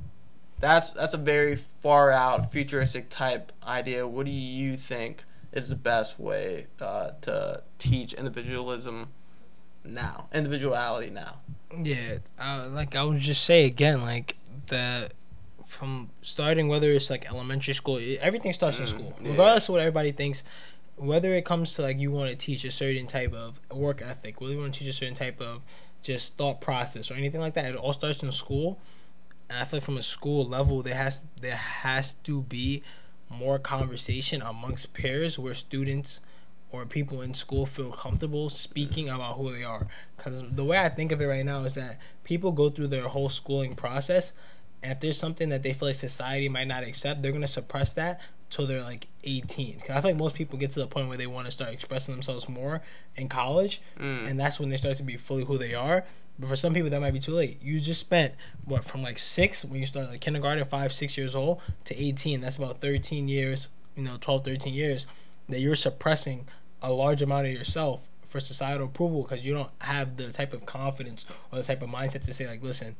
that's a very far out, futuristic type idea. What do you think is the best way to teach individuality now? Yeah, like I would just say again, like from starting, whether it's like elementary school, everything starts in school, regardless of what everybody thinks. Whether it comes to like you want to teach a certain type of work ethic, whether you want to teach a certain type of just thought process or anything like that, it all starts in school. And I feel like from a school level, there has to be more conversation amongst peers where students or people in school feel comfortable speaking about who they are. Because the way I think of it right now is that people go through their whole schooling process, and if there's something that they feel like society might not accept, they're going to suppress that till they're like 18. Because I feel like most people get to the point where they want to start expressing themselves more in college, and that's when they start to be fully who they are. But for some people, that might be too late. You just spent, from like 6, when you start like kindergarten, 5, 6 years old, to 18. That's about 13 years, 12, 13 years, that you're suppressing a large amount of yourself for societal approval, because you don't have the type of confidence or the type of mindset to say, like, listen,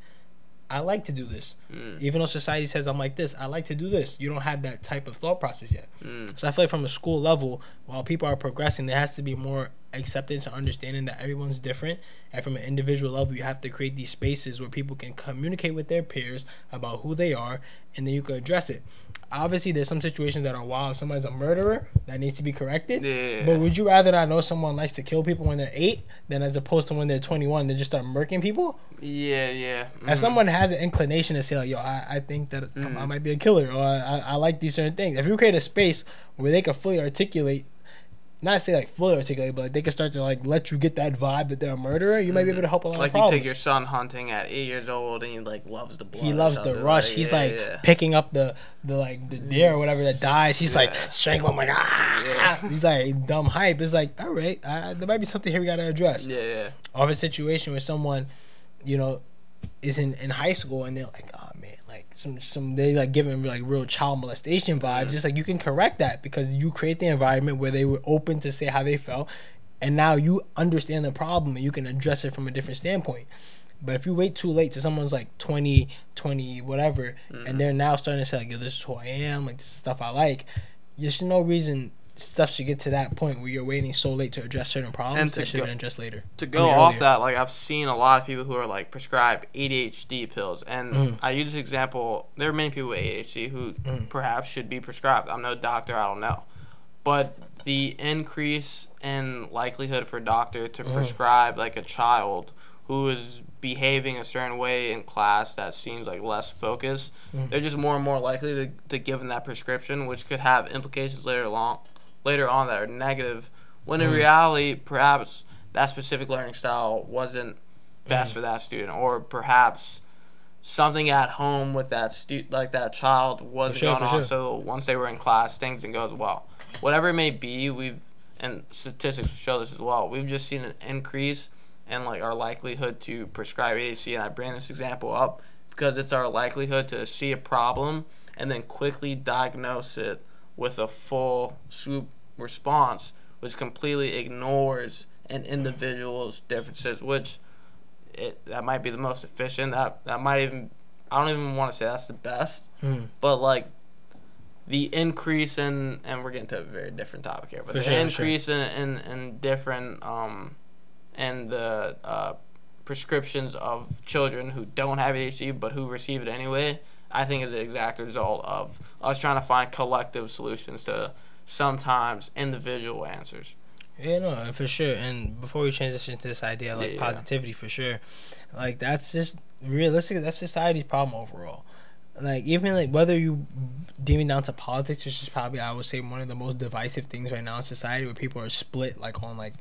I like to do this. Even though society says I'm like this, I like to do this. You don't have that type of thought process yet. So I feel like from a school level, while people are progressing, there has to be more acceptance and understanding that everyone's different. And from an individual level, you have to create these spaces where people can communicate with their peers about who they are, and then you can address it. Obviously, there's some situations that are wild. If somebody's a murderer, that needs to be corrected. Yeah. But would you rather not know someone likes to kill people when they're 8 than as opposed to when they're 21, they just start murking people? Yeah. If someone has an inclination to say, like, yo, I think that I might be a killer, or I like these certain things. If you create a space where they can fully articulate, not say like fully articulate, but like they can start to like let you get that vibe that they're a murderer, you might be able to help a lot of problems. Like you take your son hunting at 8 years old and he like loves the blood. He loves the rush. He's picking up the deer or whatever that dies. He's like strangling him like He's like dumb hype. It's like, all right, there might be something here we gotta address. Yeah. Or a situation where someone, you know, is in high school and they're like, oh man, like some they like giving like real child molestation vibes. Just like you can correct that because you create the environment where they were open to say how they felt, and now you understand the problem and you can address it from a different standpoint. But if you wait too late to someone's like 20 whatever, and they're now starting to say like, yo, this is who I am, like this is stuff I like, there's no reason stuff should get to that point where you're waiting so late to address certain problems that should have been addressed later. To go off that, like I've seen a lot of people who are like prescribed ADHD pills, and I use this example. There are many people with ADHD who perhaps should be prescribed. I'm no doctor, I don't know, but the increase in likelihood for a doctor to prescribe like a child who is behaving a certain way in class that seems like less focused, they're just more and more likely to give them that prescription, which could have implications later on that are negative, when in reality perhaps that specific learning style wasn't best for that student, or perhaps something at home with that that child wasn't going on. So once they were in class, things didn't go as well. Whatever it may be, and statistics show this as well, we've just seen an increase in like our likelihood to prescribe ADHD, and I bring this example up because it's our likelihood to see a problem and then quickly diagnose it with a full swoop response, which completely ignores an individual's differences, which that might be the most efficient. That might even, I don't even want to say that's the best, but like the increase in, and we're getting to a very different topic here, but increase in different and the prescriptions of children who don't have ADHD but who receive it anyway, I think is the exact result of us trying to find collective solutions to sometimes individual answers. Yeah, no, for sure. And before we transition to this idea of like positivity, for sure, like that's just realistic. That's society's problem overall. Like even like whether you deem it down to politics, which is probably I would say one of the most divisive things right now in society, where people are split like on like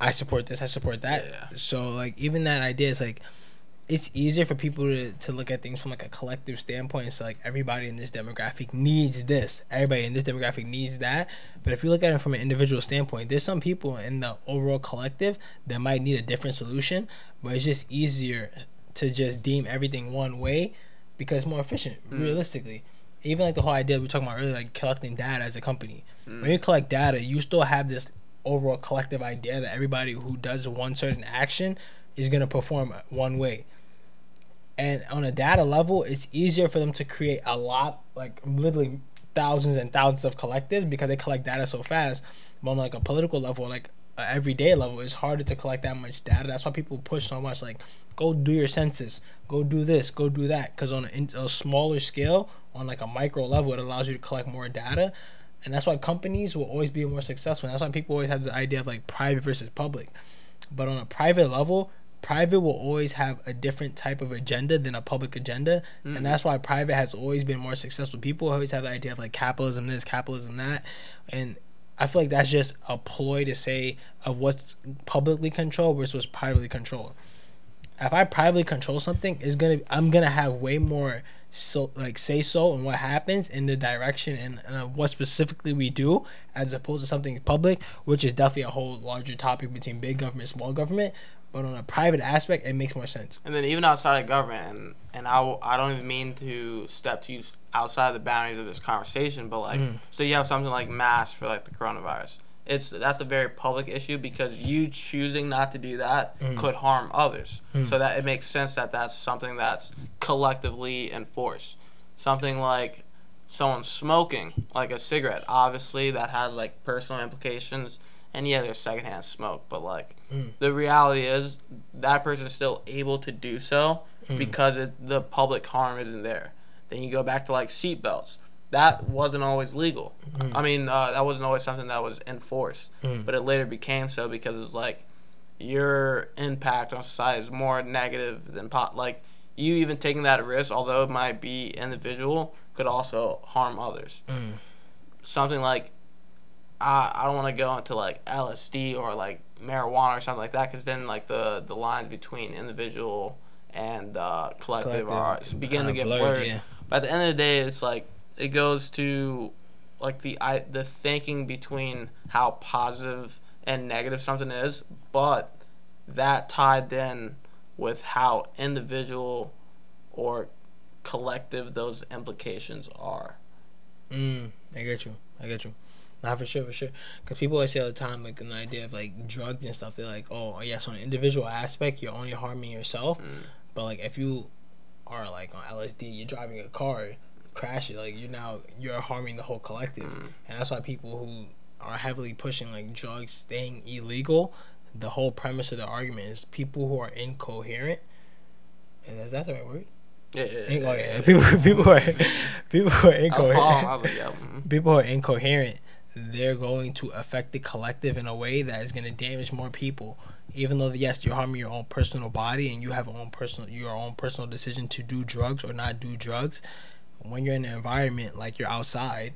I support this, I support that. So like even that idea is like, it's easier for people to look at things from like a collective standpoint. It's like everybody in this demographic needs this, everybody in this demographic needs that. But if you look at it from an individual standpoint, there's some people in the overall collective that might need a different solution, but it's just easier to just deem everything one way because it's more efficient, realistically. Even like the whole idea we were talking about earlier, like collecting data as a company. When you collect data, you still have this overall collective idea that everybody who does one certain action is going to perform one way. And on a data level, it's easier for them to create a lot, like literally thousands and thousands of collectives because they collect data so fast. But on like a political level, like an everyday level, it's harder to collect that much data. That's why people push so much, like, go do your census, go do this, go do that. Because on a smaller scale, on like a micro level, it allows you to collect more data. And that's why companies will always be more successful. And that's why people always have the idea of like private versus public. But on a private level, private will always have a different type of agenda than a public agenda. And that's why private has always been more successful. People always have the idea of like capitalism this, capitalism that. And I feel like that's just a ploy to say of what's publicly controlled versus what's privately controlled. If I privately control something, I'm gonna have way more say so and what happens in the direction and what specifically we do, as opposed to something public, which is definitely a whole larger topic between big government, small government. But on a private aspect, it makes more sense. And then even outside of government, and I don't even mean to step to outside the boundaries of this conversation, but like, so you have something like masks for like the coronavirus. that's a very public issue because you choosing not to do that could harm others. So that it makes sense that that's something that's collectively enforced. Something like someone smoking, like a cigarette, obviously that has like personal implications. And yeah, there's secondhand smoke, but like the reality is that person is still able to do so because the public harm isn't there. Then you go back to like seatbelts. That wasn't always legal. I mean, that wasn't always something that was enforced, but it later became so because it's like your impact on society is more negative than like you even taking that risk, although it might be individual, could also harm others. Something like I don't want to go into like LSD or like marijuana or something like that because then like the lines between individual and collective are begin to get blurred. Yeah. But at the end of the day, it's like it goes to like the thinking between how positive and negative something is, but that tied in with how individual or collective those implications are. I get you. Nah, for sure. Because people always say all the time, like, an idea of, like, drugs and stuff, they're like, oh, yes, on an individual aspect, you're only harming yourself. But, like, if you are, like, on LSD, you're driving a car, crash it, like, you're harming the whole collective. And that's why people who are heavily pushing, like, drugs staying illegal, the whole premise of the argument is people who are incoherent. And is that the right word? Yeah. People who are incoherent. I was like, yeah. People who are incoherent, they're going to affect the collective in a way that is going to damage more people. Even though, yes, you're harming your own personal body and you have your own personal decision to do drugs or not do drugs. When you're in an environment like you're outside,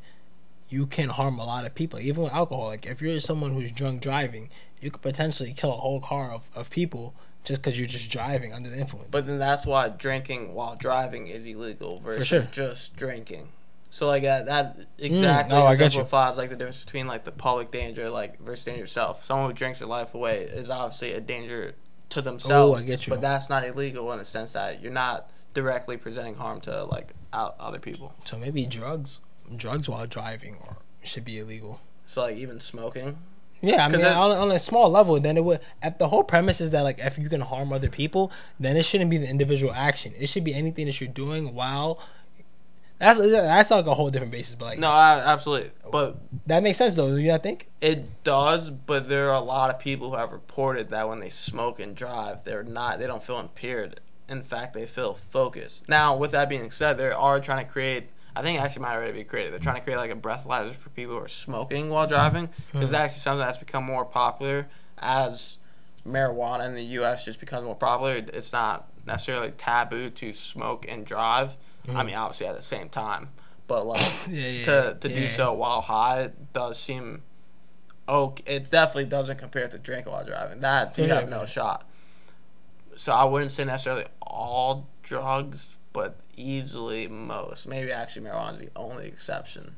you can harm a lot of people. Even with alcohol, like if you're someone who's drunk driving, you could potentially kill a whole car of people just because you're just driving under the influence. But then that's why drinking while driving is illegal versus just drinking. So like that exactly exemplifies like the difference between like the public danger like versus danger yourself. Someone who drinks their life away is obviously a danger to themselves. I get you. But that's not illegal in the sense that you're not directly presenting harm to like other people. So maybe drugs while driving should be illegal. So like even smoking. Yeah, I mean, on a small level, then it would. At the whole premise is that like if you can harm other people, then it shouldn't be the individual action. It should be anything that you're doing while. That's like a whole different basis, but like no, absolutely, but that makes sense though. Do you not think? It does, but there are a lot of people who have reported that when they smoke and drive, they don't feel impaired. In fact, they feel focused. Now, with that being said, they are trying to create. I think it actually might already be created. They're trying to create like a breathalyzer for people who are smoking while driving, because it's actually something that's become more popular as marijuana in the U.S. just becomes more popular. It's not necessarily taboo to smoke and drive. I mean, obviously at the same time, but like to do so while high does seem okay. It definitely doesn't compare to drinking while driving. That you have no shot. So I wouldn't say necessarily all drugs, but easily most. Maybe actually marijuana is the only exception.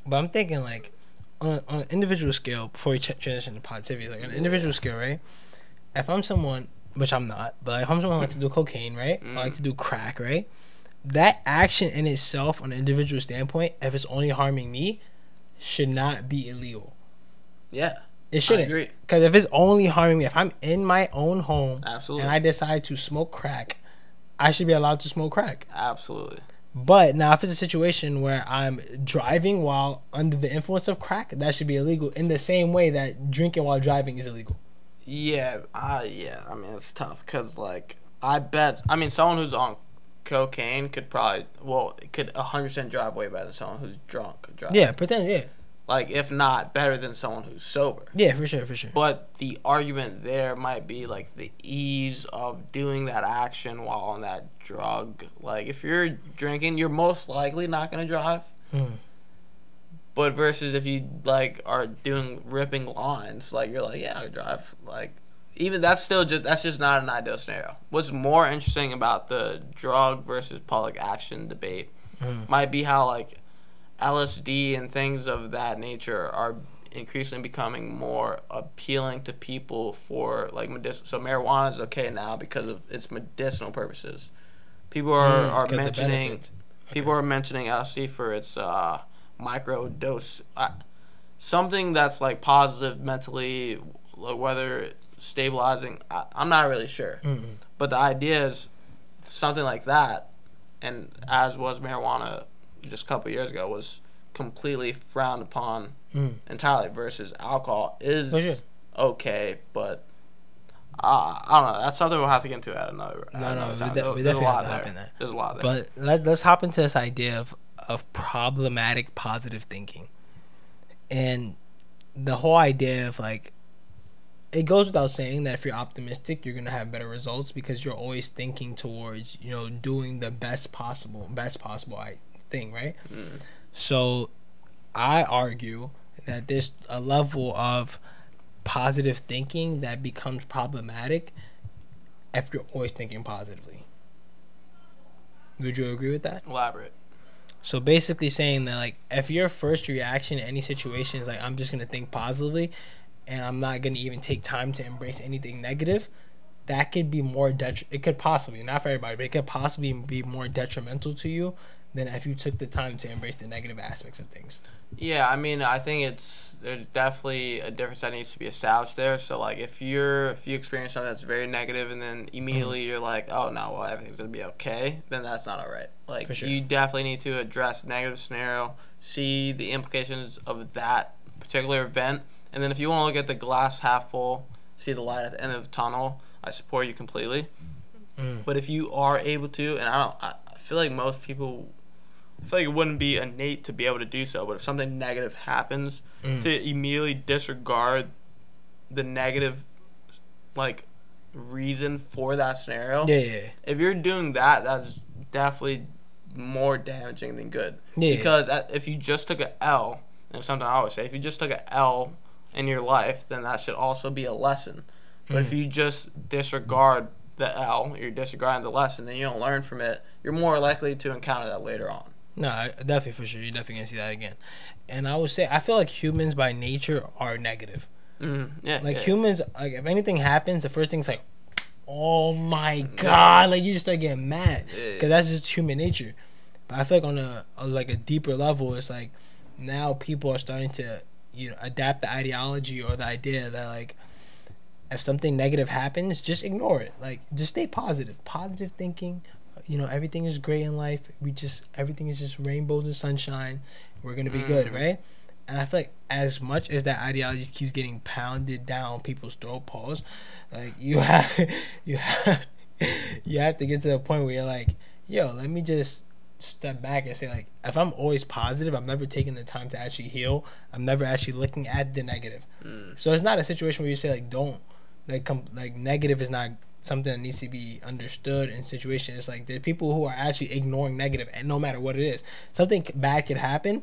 But I'm thinking like on an individual scale before we transition to positivity, like on an individual scale, right? If I'm someone, which I'm not, but like if I'm someone who likes to do cocaine, right? I like to do crack, right? That action in itself, on an individual standpoint, if it's only harming me, should not be illegal. Yeah. It shouldn't. I agree. Because if it's only harming me, if I'm in my own home and I decide to smoke crack, I should be allowed to smoke crack. Absolutely. But now if it's a situation where I'm driving while under the influence of crack, that should be illegal in the same way that drinking while driving is illegal. Yeah. I mean, it's tough because, like, someone who's on cocaine could 100% drive way better than someone who's drunk driving. Yeah, yeah. Like, if not better than someone who's sober. Yeah, for sure. But the argument there might be like the ease of doing that action while on that drug. Like, if you're drinking, you're most likely not gonna drive. But versus if you like are doing ripping lines, like you're like, yeah, I drive. Like, even that's just not an ideal scenario. What's more interesting about the drug versus public action debate might be how like LSD and things of that nature are increasingly becoming more appealing to people for like medicinal. So marijuana is okay now because of its medicinal purposes. People are mentioning LSD for its micro dose. something that's like positive mentally, whether it's stabilizing, I'm not really sure. But the idea is something like that, and as was marijuana just a couple years ago, was completely frowned upon entirely, versus alcohol is okay, but I don't know. That's something we'll have to get into at another time. We definitely have to hop in there. There's a lot there. But let's hop into this idea of problematic positive thinking. And the whole idea of, like, it goes without saying that if you're optimistic, you're going to have better results because you're always thinking towards, doing the best possible thing, right? So I argue that there's a level of positive thinking that becomes problematic if you're always thinking positively. Would you agree with that? Elaborate. So basically saying that, like, if your first reaction in any situation is like, I'm just going to think positively and I'm not going to even take time to embrace anything negative, that could be it could possibly, not for everybody, but it could possibly be more detrimental to you than if you took the time to embrace the negative aspects of things. Yeah, I mean, I think there's definitely a difference that needs to be established there. So, like, if you experience something that's very negative and then immediately you're like, oh, no, well, everything's going to be okay, then that's not all right. Like, For sure. You definitely need to address negative scenario, see the implications of that particular event, and then if you want to look at the glass half full, see the light at the end of the tunnel, I support you completely. But if you are able to, and I feel like most people, I feel like it wouldn't be innate to be able to do so, but if something negative happens, to immediately disregard the negative, like, reason for that scenario. Yeah. If you're doing that, that's definitely more damaging than good. Yeah. Because if you just took an L, and it's something I always say, if you just took an L in your life, then that should also be a lesson. But if you just disregard the L, you're disregarding the lesson, then you don't learn from it, you're more likely to encounter that later on. No, definitely, for sure. You're definitely going to see that again. And I would say, I feel like humans by nature are negative. Humans, like, if anything happens, the first thing's like, oh my God, like, you just start getting mad. Because that's just human nature. But I feel like on a deeper level, it's like, now people are starting to, adapt the ideology or the idea that, like, if something negative happens, just ignore it. Like, just stay positive. Positive thinking. Everything is great in life. Everything is just rainbows and sunshine. We're gonna be good, right? And I feel like as much as that ideology keeps getting pounded down people's throat, like, you have to get to the point where you're like, yo, let me just step back and say, like, if I'm always positive, I'm never taking the time to actually heal. I'm never actually looking at the negative. So it's not a situation where you say, like, don't, like, negative is not something that needs to be understood in situations. It's like, there are people who are actually ignoring negative, and no matter what it is, something bad could happen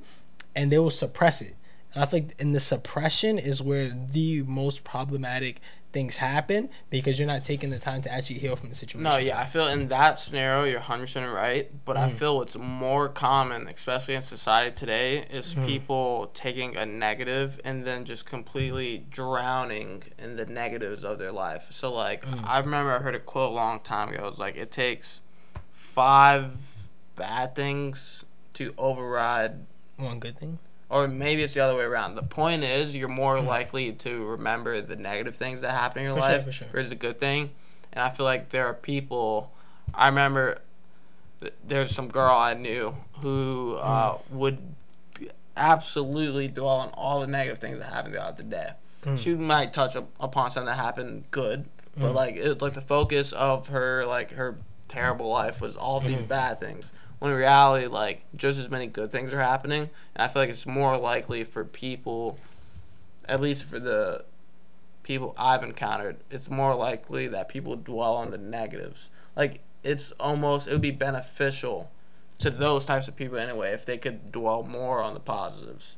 and they will suppress it. And I think in the suppression is where the most problematic things happen, because you're not taking the time to actually heal from the situation. No, yeah, I feel in that scenario you're 100% right, but I feel what's more common, especially in society today, is people taking a negative and then just completely drowning in the negatives of their life. So, like, I remember I heard a quote a long time ago. It was like, it takes 5 bad things to override one good thing. Or maybe it's the other way around. The point is, you're more likely to remember the negative things that happen in your life versus the good thing. And I feel like there are people, I remember there's some girl I knew who would absolutely dwell on all the negative things that happened throughout the day. She might touch upon something that happened good, but like, it was like the focus of her, like, her terrible life was all these bad things. When in reality, like, just as many good things are happening. And I feel like it's more likely for people, at least for the people I've encountered, it's more likely that people dwell on the negatives. Like, it would be beneficial to those types of people anyway if they could dwell more on the positives.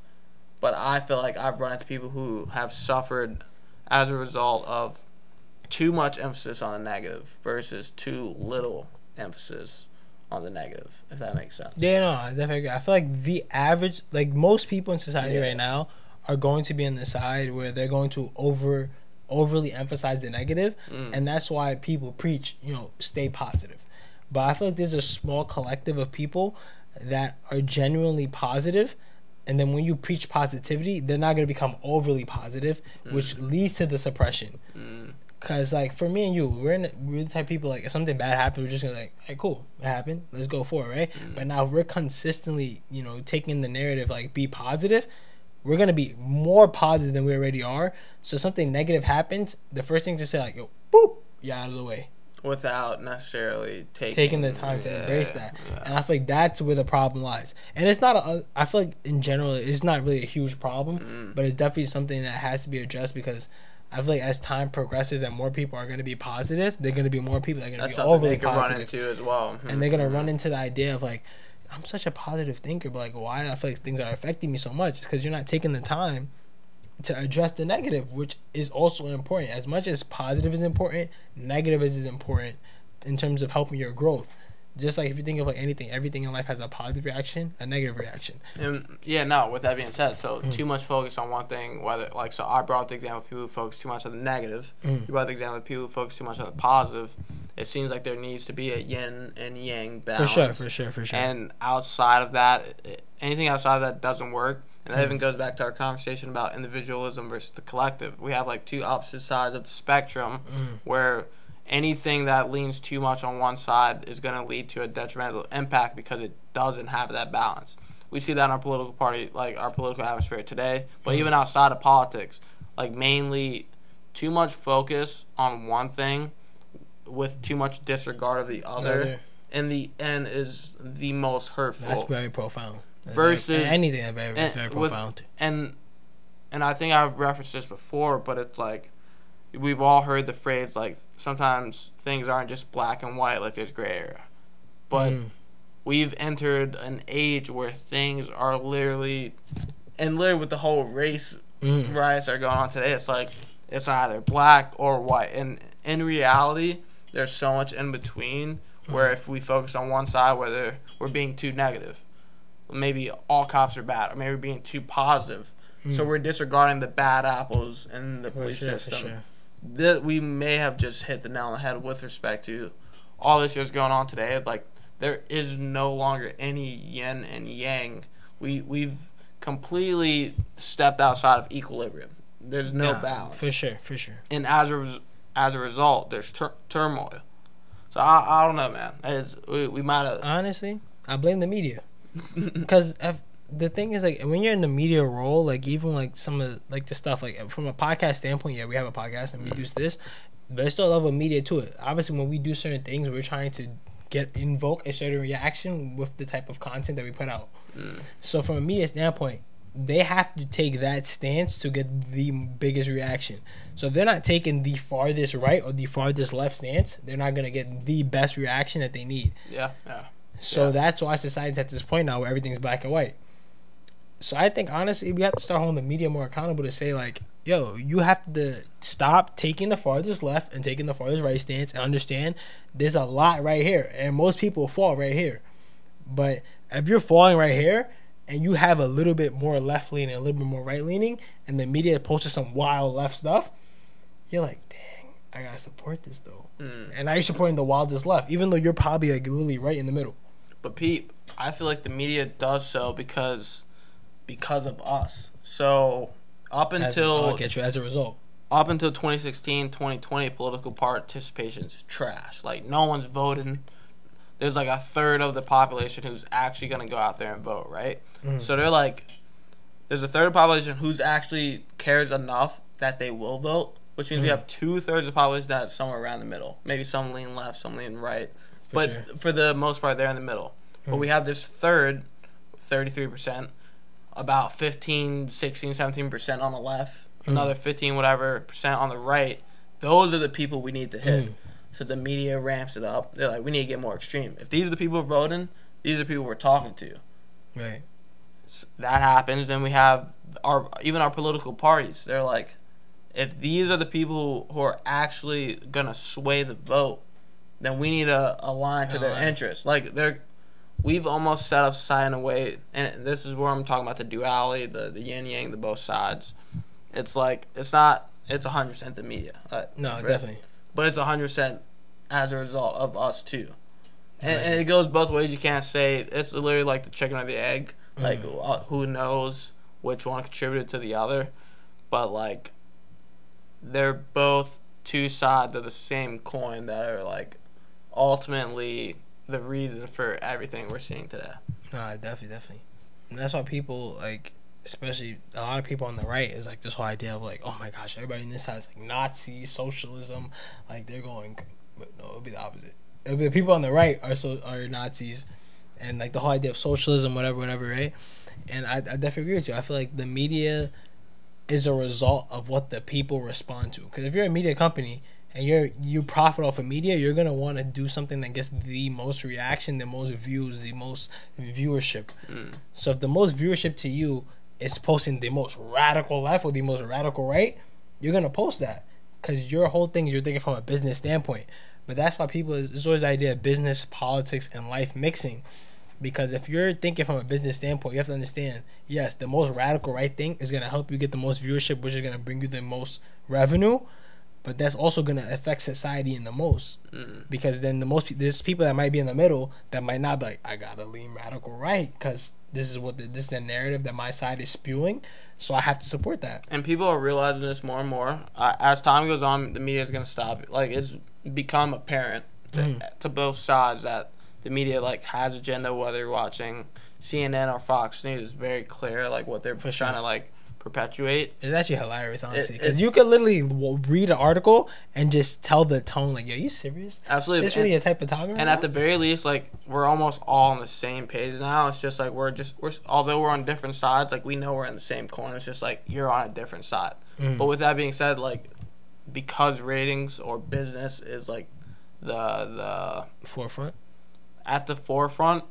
But I feel like I've run into people who have suffered as a result of too much emphasis on the negative versus too little emphasis on the negative, if that makes sense. Yeah, no, I definitely agree. I feel like the average, like, most people in society right now are going to be on the side where they're going to overly emphasize the negative, and that's why people preach, stay positive. But I feel like there's a small collective of people that are genuinely positive, And then when you preach positivity, they're not going to become overly positive, which leads to the suppression. Because, like, for me and you, we're the type of people, like, if something bad happens, we're just going to, like, hey, cool, it happened, let's go for it, right? But now if we're consistently, you know, taking the narrative, like, be positive, we're going to be more positive than we already are. So something negative happens, the first thing to say, like, yo, boop, you're out of the way. Without necessarily taking the time to embrace that. And I feel like that's where the problem lies. And it's not I feel like in general it's not really a huge problem, but it's definitely something that has to be addressed, because I feel like as time progresses and more people are going to be positive, they're going to be more people that are going to be overly positive. Run into as well. And they're going to run into the idea of, like, I'm such a positive thinker, but, like, why I feel like things are affecting me so much? It's because you're not taking the time to address the negative, which is also important. As much as positive is important, negative is important in terms of helping your growth. Just like if you think of, like, anything, everything in life has a positive reaction, a negative reaction. And with that being said, so too much focus on one thing, whether, like, so I brought the example of people who focus too much on the negative. You brought the example of people who focus too much on the positive. It seems like there needs to be a yin and yang balance. For sure. And outside of that, anything outside of that doesn't work. And that even goes back to our conversation about individualism versus the collective. We have, like, two opposite sides of the spectrum where anything that leans too much on one side is going to lead to a detrimental impact because it doesn't have that balance. We see that in our political party, like our political atmosphere today, but even outside of politics, like, mainly too much focus on one thing with too much disregard of the other, in the end, is the most hurtful. That's very profound. Versus anything that's very profound. And I think I've referenced this before, but it's like we've all heard the phrase, like, sometimes things aren't just black and white, like there's gray area. But we've entered an age where things are literally with the whole race riots that are going on today, it's like it's either black or white. And in reality, there's so much in between where if we focus on one side, whether we're being too negative, maybe all cops are bad, or maybe we're being too positive. So we're disregarding the bad apples in the police system. We may have just hit the nail on the head with respect to all this that's going on today. Like, there is no longer any yin and yang. We've completely stepped outside of equilibrium. There's no balance. For sure. And as a result, there's turmoil. So I don't know, man. We might have... Honestly, I blame the media. Because the thing is, like, when you're in the media role, like, even, like, some of, like, the stuff, like, from a podcast standpoint, we have a podcast and we do this, but there's still a level of media to it. Obviously, when we do certain things, we're trying to invoke a certain reaction with the type of content that we put out. So from a media standpoint, they have to take that stance to get the biggest reaction. So if they're not taking the farthest right or the farthest left stance, they're not going to get the best reaction that they need. So that's why society's at this point now where everything's black and white. So I think, honestly, we have to start holding the media more accountable to say, like, yo, you have to stop taking the farthest left and taking the farthest right stance and understand there's a lot right here. And most people fall right here. But if you're falling right here and you have a little bit more left leaning, a little bit more right leaning, and the media posted some wild left stuff, you're like, dang, I got to support this, though. And now you're supporting the wildest left, even though you're probably, like, literally right in the middle. But Pete, I feel like the media does so because of us. So up until as a result, up until 2016, 2020, political participation's trash. Like, no one's voting. There's like a third of the population who's actually gonna go out there and vote, right? So they're like, there's a third of the population who's actually cares enough that they will vote, which means we have 2/3 of the population that's somewhere around the middle. Maybe some lean left, some lean right. For the most part, they're in the middle. But we have this third, 33%, about 15, 16, 17% on the left, another 15, whatever, percent on the right. Those are the people we need to hit. So the media ramps it up. They're like, we need to get more extreme. If these are the people who are voting, these are the people we're talking to. Right. So that happens. Then we have even our political parties. They're like, if these are the people who are actually going to sway the vote, then we need to align to their interests. Like, we've almost set up society in a way, and this is where I'm talking about the duality, the yin yang, the both sides. It's like, it's 100% the media. No, definitely. But it's 100% as a result of us too. And it goes both ways. You can't say it's literally like the chicken or the egg. Like, who knows which one contributed to the other? But, like, they're both two sides of the same coin that are, like, ultimately the reason for everything we're seeing today. Nah, definitely. And that's why people, like, especially a lot of people on the right, is like this whole idea of like, oh my gosh, everybody on this side is like Nazi socialism, like they're going, but no, it'll be the opposite. It'll be the people on the right are Nazis, and like the whole idea of socialism, whatever, right? And I definitely agree with you. I feel like the media is a result of what the people respond to. Because if you're a media company and you profit off of media, you're gonna want to do something that gets the most reaction, the most views, the most viewership. So if the most viewership to you is posting the most radical left or the most radical right, you're gonna post that because your whole thing you're thinking from a business standpoint. But that's why there's always the idea of business, politics, and life mixing. Because if you're thinking from a business standpoint, you have to understand, yes, the most radical right thing is gonna help you get the most viewership, which is gonna bring you the most revenue. But that's also gonna affect society in the most, because then there's people that might be in the middle that might not be like, I gotta lean radical right because this is the narrative that my side is spewing, so I have to support that. And people are realizing this more and more. As time goes on, the media is gonna stop. Like, it's become apparent to both sides that the media like has agenda. Whether you're watching CNN or Fox News, it's very clear like what they're trying to like perpetuate. It's actually hilarious, honestly, because you could literally read an article and just tell the tone, like, yo, you serious? Absolutely. It's really a type of talking. And at the very least, like, we're almost all on the same page now. It's just like we're although we're on different sides, like we know we're in the same corner. It's just like you're on a different side. But with that being said, like, because ratings or business is like the forefront, at the forefront.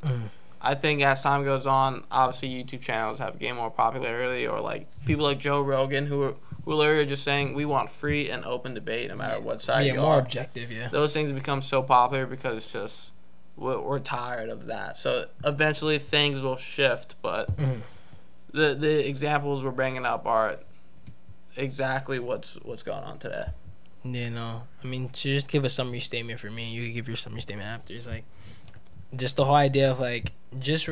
I think as time goes on, obviously YouTube channels have gained more popularity, or like people like Joe Rogan who literally are just saying we want free and open debate no matter what side you are. More objective, yeah. Those things become so popular because it's just we're tired of that. So eventually things will shift, but the examples we're bringing up are exactly what's going on today. Yeah, no. I mean, to just give a summary statement for me, you can give your summary statement after. It's like just the whole idea of like just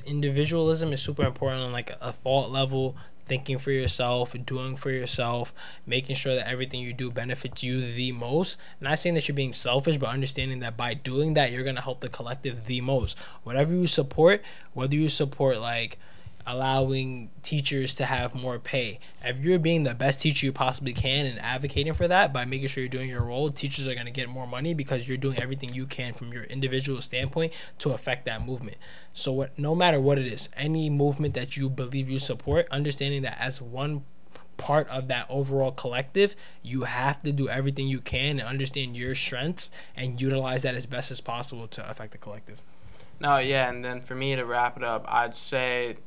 individualism is super important on like a thought level, thinking for yourself, doing for yourself, making sure that everything you do benefits you the most. Not saying that you're being selfish, but understanding that by doing that, you're going to help the collective the most. Whatever you support, whether you support like allowing teachers to have more pay, if you're being the best teacher you possibly can and advocating for that by making sure you're doing your role, teachers are going to get more money because you're doing everything you can from your individual standpoint to affect that movement. So no matter what it is, any movement that you believe you support, understanding that as one part of that overall collective, you have to do everything you can and understand your strengths and utilize that as best as possible to affect the collective. No, yeah, and then for me to wrap it up, I'd say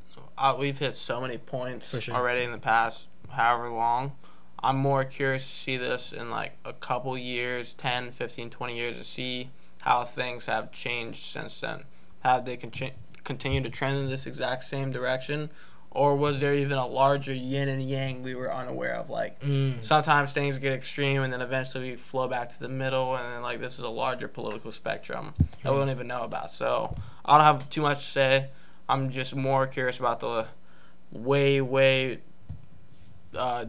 we've hit so many points already in the past however long. I'm more curious to see this in like a couple years, 10, 15, 20 years, to see how things have changed since then. Have they continue to trend in this exact same direction? Or was there even a larger yin and yang we were unaware of? Like, sometimes things get extreme and then eventually we flow back to the middle, and then like this is a larger political spectrum that we don't even know about. So I don't have too much to say. I'm just more curious about the way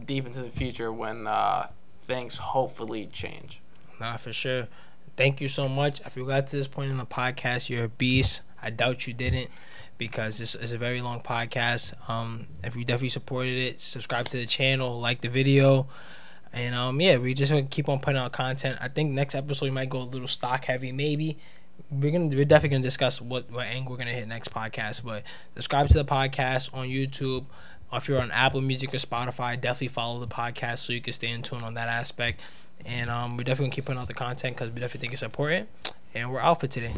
deep into the future when things hopefully change. Nah, for sure. Thank you so much. If you got to this point in the podcast, you're a beast. I doubt you didn't, because this is a very long podcast. If you definitely supported it, subscribe to the channel, like the video, and yeah, we just gonna keep on putting out content. I think next episode we might go a little stock heavy, maybe. We're definitely gonna discuss what angle we're gonna hit next podcast. But subscribe to the podcast on YouTube. If you're on Apple Music or Spotify, definitely follow the podcast so you can stay in tune on that aspect. And we're definitely gonna keep putting out the content because we definitely think it's important. And we're out for today.